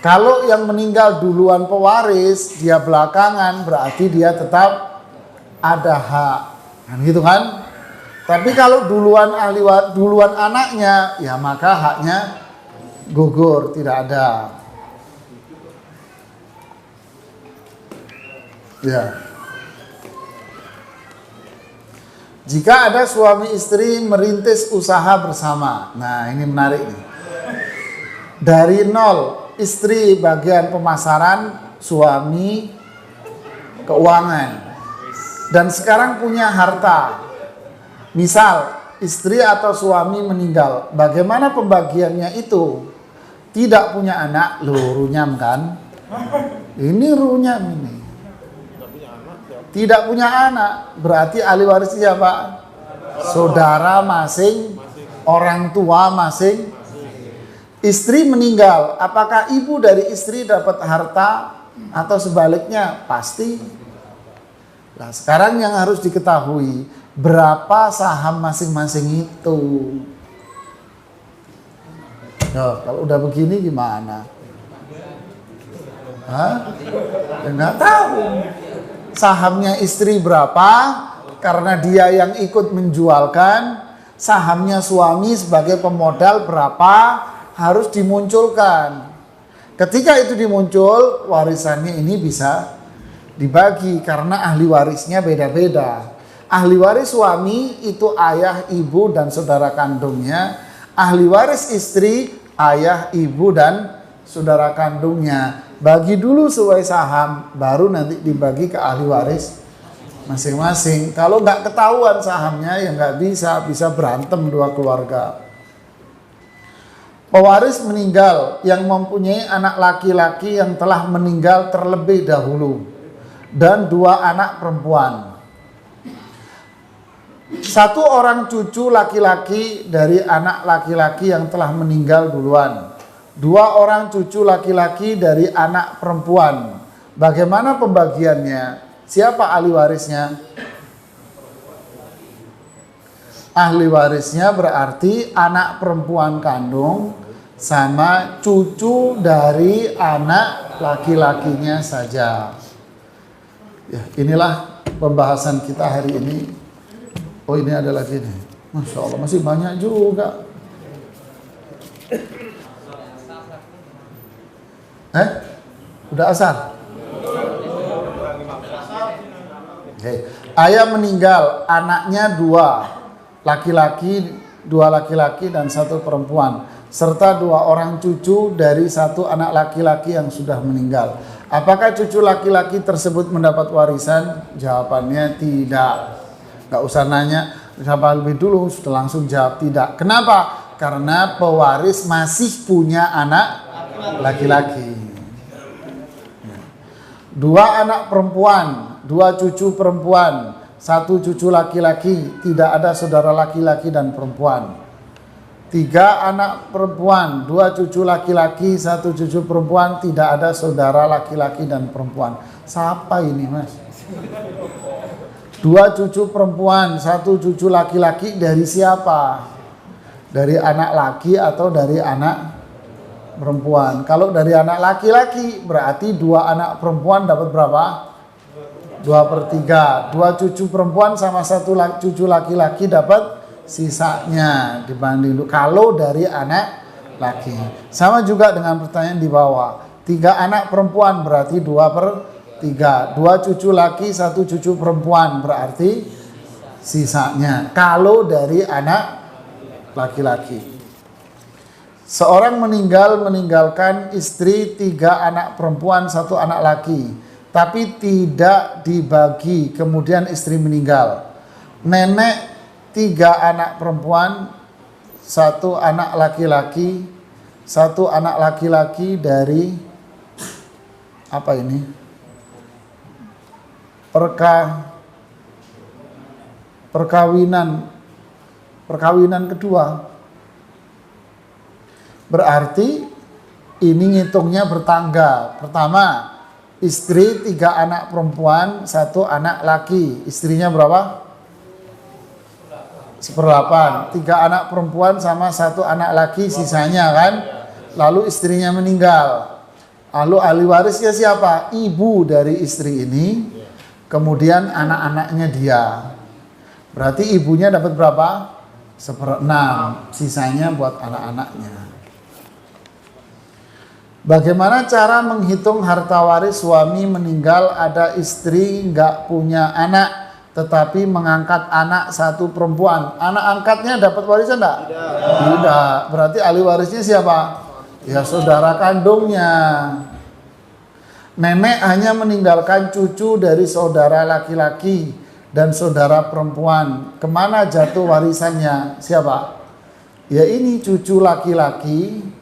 A: Kalau yang meninggal duluan pewaris, dia belakangan, berarti dia tetap ada hak. Kan gitu kan? Tapi kalau duluan duluan anaknya, ya maka haknya gugur, tidak ada. Ya. Jika ada suami istri merintis usaha bersama. Nah, ini menarik nih. Dari nol, istri bagian pemasaran, suami keuangan. Dan sekarang punya harta. Misal, istri atau suami meninggal. Bagaimana pembagiannya itu? Tidak punya anak, runyam kan? Ini runyam ini. Tidak punya anak, berarti ahli waris siapa? Saudara masing, orang tua masing. Istri meninggal, apakah ibu dari istri dapat harta atau sebaliknya? Pasti. Nah, sekarang yang harus diketahui, berapa saham masing-masing itu? Ya, kalau udah begini gimana? Hah? Ya nggak tahu. Sahamnya istri berapa? Karena dia yang ikut menjualkan. Sahamnya suami sebagai pemodal berapa? Harus dimunculkan. Ketika itu dimuncul, warisannya ini bisa dibagi karena ahli warisnya beda-beda. Ahli waris suami itu ayah, ibu, dan saudara kandungnya. Ahli waris istri, ayah, ibu, dan saudara kandungnya. Bagi dulu sesuai saham, baru nanti dibagi ke ahli waris masing-masing. Kalau nggak ketahuan sahamnya, ya nggak bisa berantem dua keluarga. Pewaris meninggal yang mempunyai anak laki-laki yang telah meninggal terlebih dahulu dan 2 anak perempuan. 1 orang cucu laki-laki dari anak laki-laki yang telah meninggal duluan. 2 orang cucu laki-laki dari anak perempuan. Bagaimana pembagiannya? Siapa ahli warisnya? Ahli warisnya berarti anak perempuan kandung sama cucu dari anak laki-lakinya saja. Ya, inilah pembahasan kita hari ini. Oh, ini ada lagi nih. Masya Allah, masih banyak juga. Udah asar? Oke. Ayah meninggal, anaknya dua laki-laki dan satu perempuan, serta 2 orang cucu dari 1 anak laki-laki yang sudah meninggal. Apakah cucu laki-laki tersebut mendapat warisan? Jawabannya tidak. Gak usah nanya siapa lebih dulu, sudah langsung jawab tidak. Kenapa? Karena pewaris masih punya anak laki-laki. 2 anak perempuan, 2 cucu perempuan, 1 cucu laki-laki, tidak ada saudara laki-laki dan perempuan. 3 anak perempuan, 2 cucu laki-laki, 1 cucu perempuan, tidak ada saudara laki-laki dan perempuan. Siapa ini, Mas? 2 cucu perempuan, 1 cucu laki-laki, dari siapa? Dari anak laki atau dari anak perempuan? Kalau dari anak laki-laki berarti 2 anak perempuan dapat berapa? 2/3. 2 cucu perempuan sama 1 cucu laki-laki dapat sisanya dibanding kalau dari anak laki. Sama juga dengan pertanyaan di bawah. 3 anak perempuan berarti 2/3. 2 cucu laki, 1 cucu perempuan berarti sisanya kalau dari anak laki-laki. Seorang meninggalkan istri, 3 anak perempuan, 1 anak laki, tapi tidak dibagi, kemudian istri meninggal. Nenek 3 anak perempuan, 1 anak laki-laki, 1 anak laki-laki dari apa ini? Perkawinan kedua. Berarti ini ngitungnya bertangga. Pertama, istri 3 anak perempuan, 1 anak laki. Istrinya berapa? 1/8. 3 anak perempuan sama 1 anak laki, sisanya kan. Lalu istrinya meninggal. Lalu ahli warisnya siapa? Ibu dari istri ini. Kemudian anak-anaknya dia. Berarti ibunya dapat berapa? 1/6. Sisanya buat anak-anaknya. Bagaimana cara menghitung harta waris suami meninggal, ada istri nggak punya anak tetapi mengangkat anak 1 perempuan? Anak angkatnya dapat warisan enggak? Tidak. Berarti ahli warisnya siapa? Ya saudara kandungnya. Nenek hanya meninggalkan cucu dari saudara laki-laki dan saudara perempuan. Kemana jatuh warisannya? Siapa? Ya ini cucu laki-laki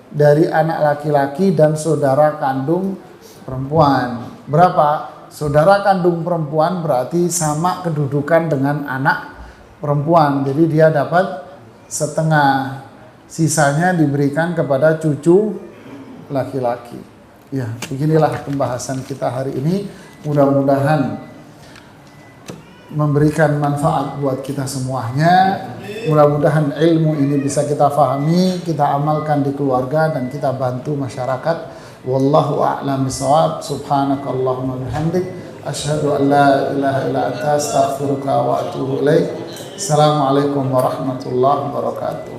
A: dari anak laki-laki dan saudara kandung perempuan. Berapa? Saudara kandung perempuan berarti sama kedudukan dengan anak perempuan. Jadi dia dapat setengah. Sisanya diberikan kepada cucu laki-laki. Ya, beginilah pembahasan kita hari ini. Mudah-mudahan memberikan manfaat buat kita semuanya. Mudah-mudahan ilmu ini bisa kita fahami, kita amalkan di keluarga, dan kita bantu masyarakat. Wallahu a'lam bishawab. Subhanakallahumma bihamdik, asyhadu an la ilaha illa anta, astaghfiruka wa atubu ilaik. Assalamualaikum warahmatullahi wabarakatuh.